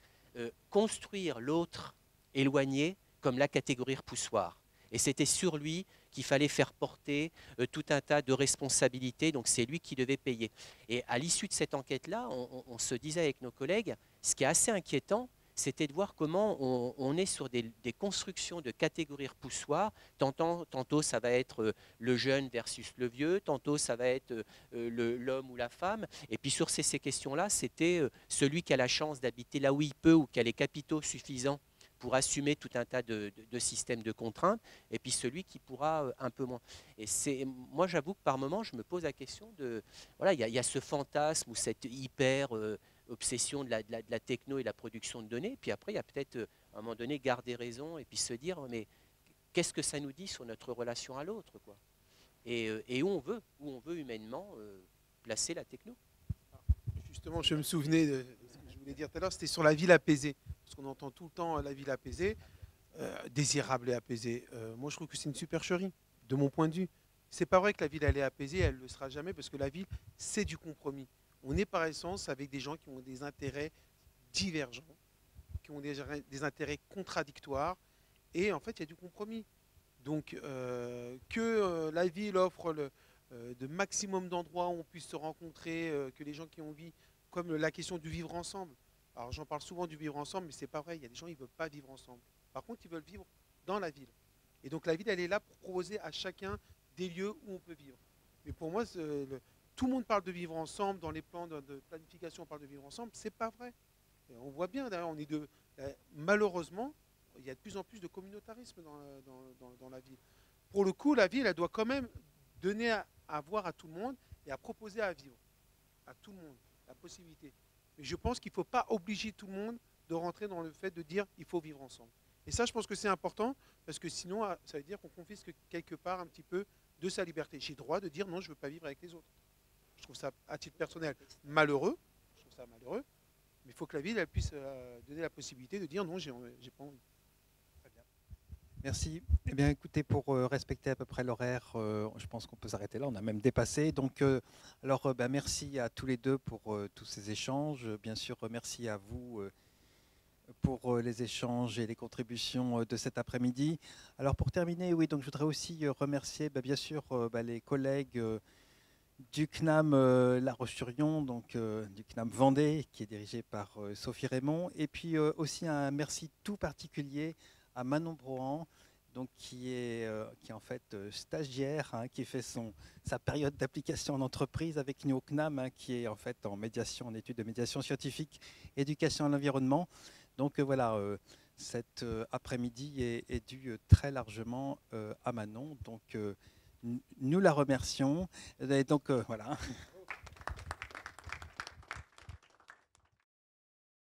construire l'autre éloigné comme la catégorie repoussoir. Et c'était sur lui qu'il fallait faire porter tout un tas de responsabilités, donc c'est lui qui devait payer. Et à l'issue de cette enquête-là, on se disait avec nos collègues, ce qui est assez inquiétant, c'était de voir comment on est sur des constructions de catégories repoussoires. Tantôt ça va être le jeune versus le vieux, tantôt ça va être l'homme ou la femme. Et puis sur ces questions-là, c'était celui qui a la chance d'habiter là où il peut ou qui a les capitaux suffisants pour assumer tout un tas de systèmes de contraintes, et puis celui qui pourra un peu moins. Et moi, j'avoue que par moment, je me pose la question de... Voilà, il y a ce fantasme ou cette hyper obsession de la techno et de la production de données, puis après, il y a peut-être, à un moment donné, garder raison, et puis se dire, mais qu'est-ce que ça nous dit sur notre relation à l'autre, quoi, et où on veut humainement placer la techno. Justement, je me souvenais de ce que je voulais dire tout à l'heure, c'était sur la ville apaisée. Parce qu'on entend tout le temps la ville apaisée, désirable et apaisée. Moi, je trouve que c'est une supercherie, de mon point de vue. C'est pas vrai que la ville, elle est apaisée, elle ne le sera jamais, parce que la ville, c'est du compromis. On est par essence avec des gens qui ont des intérêts divergents, qui ont des intérêts contradictoires, et en fait, il y a du compromis. Donc, que la ville offre de maximum d'endroits où on puisse se rencontrer, que les gens qui ont envie, comme la question du vivre ensemble. Alors j'en parle souvent du vivre ensemble, mais c'est pas vrai. Il y a des gens qui ne veulent pas vivre ensemble. Par contre, ils veulent vivre dans la ville. Et donc la ville, elle est là pour proposer à chacun des lieux où on peut vivre. Mais pour moi, tout le monde parle de vivre ensemble, dans les plans de planification, on parle de vivre ensemble. C'est pas vrai. Et on voit bien, d'ailleurs, malheureusement, il y a de plus en plus de communautarisme dans la ville. Pour le coup, la ville, elle doit quand même donner à voir à tout le monde et à proposer à vivre. À tout le monde, la possibilité. Mais je pense qu'il ne faut pas obliger tout le monde de rentrer dans le fait de dire il faut vivre ensemble. Et ça, je pense que c'est important, parce que sinon, ça veut dire qu'on confisque quelque part un petit peu de sa liberté. J'ai le droit de dire non, je ne veux pas vivre avec les autres. Je trouve ça, à titre personnel, malheureux. Je trouve ça malheureux. Mais il faut que la ville elle puisse donner la possibilité de dire non, j'ai pas envie. Très bien. Merci. Eh bien, écoutez, pour respecter à peu près l'horaire, je pense qu'on peut s'arrêter là. On a même dépassé. Donc, merci à tous les deux pour tous ces échanges. Bien sûr, merci à vous pour les échanges et les contributions de cet après-midi. Alors, pour terminer, oui, donc je voudrais aussi remercier, bien sûr, les collègues du CNAM La Roche-sur-Yon, donc du CNAM Vendée, qui est dirigé par Sophie Raymond, et puis aussi un merci tout particulier à Manon Brohan, donc qui est en fait stagiaire, qui fait sa période d'application en entreprise avec nous au CNAM, qui est en fait en médiation, en études de médiation scientifique, éducation à l'environnement. Donc voilà, cet après-midi est dû très largement à Manon. Donc nous la remercions. Et donc voilà.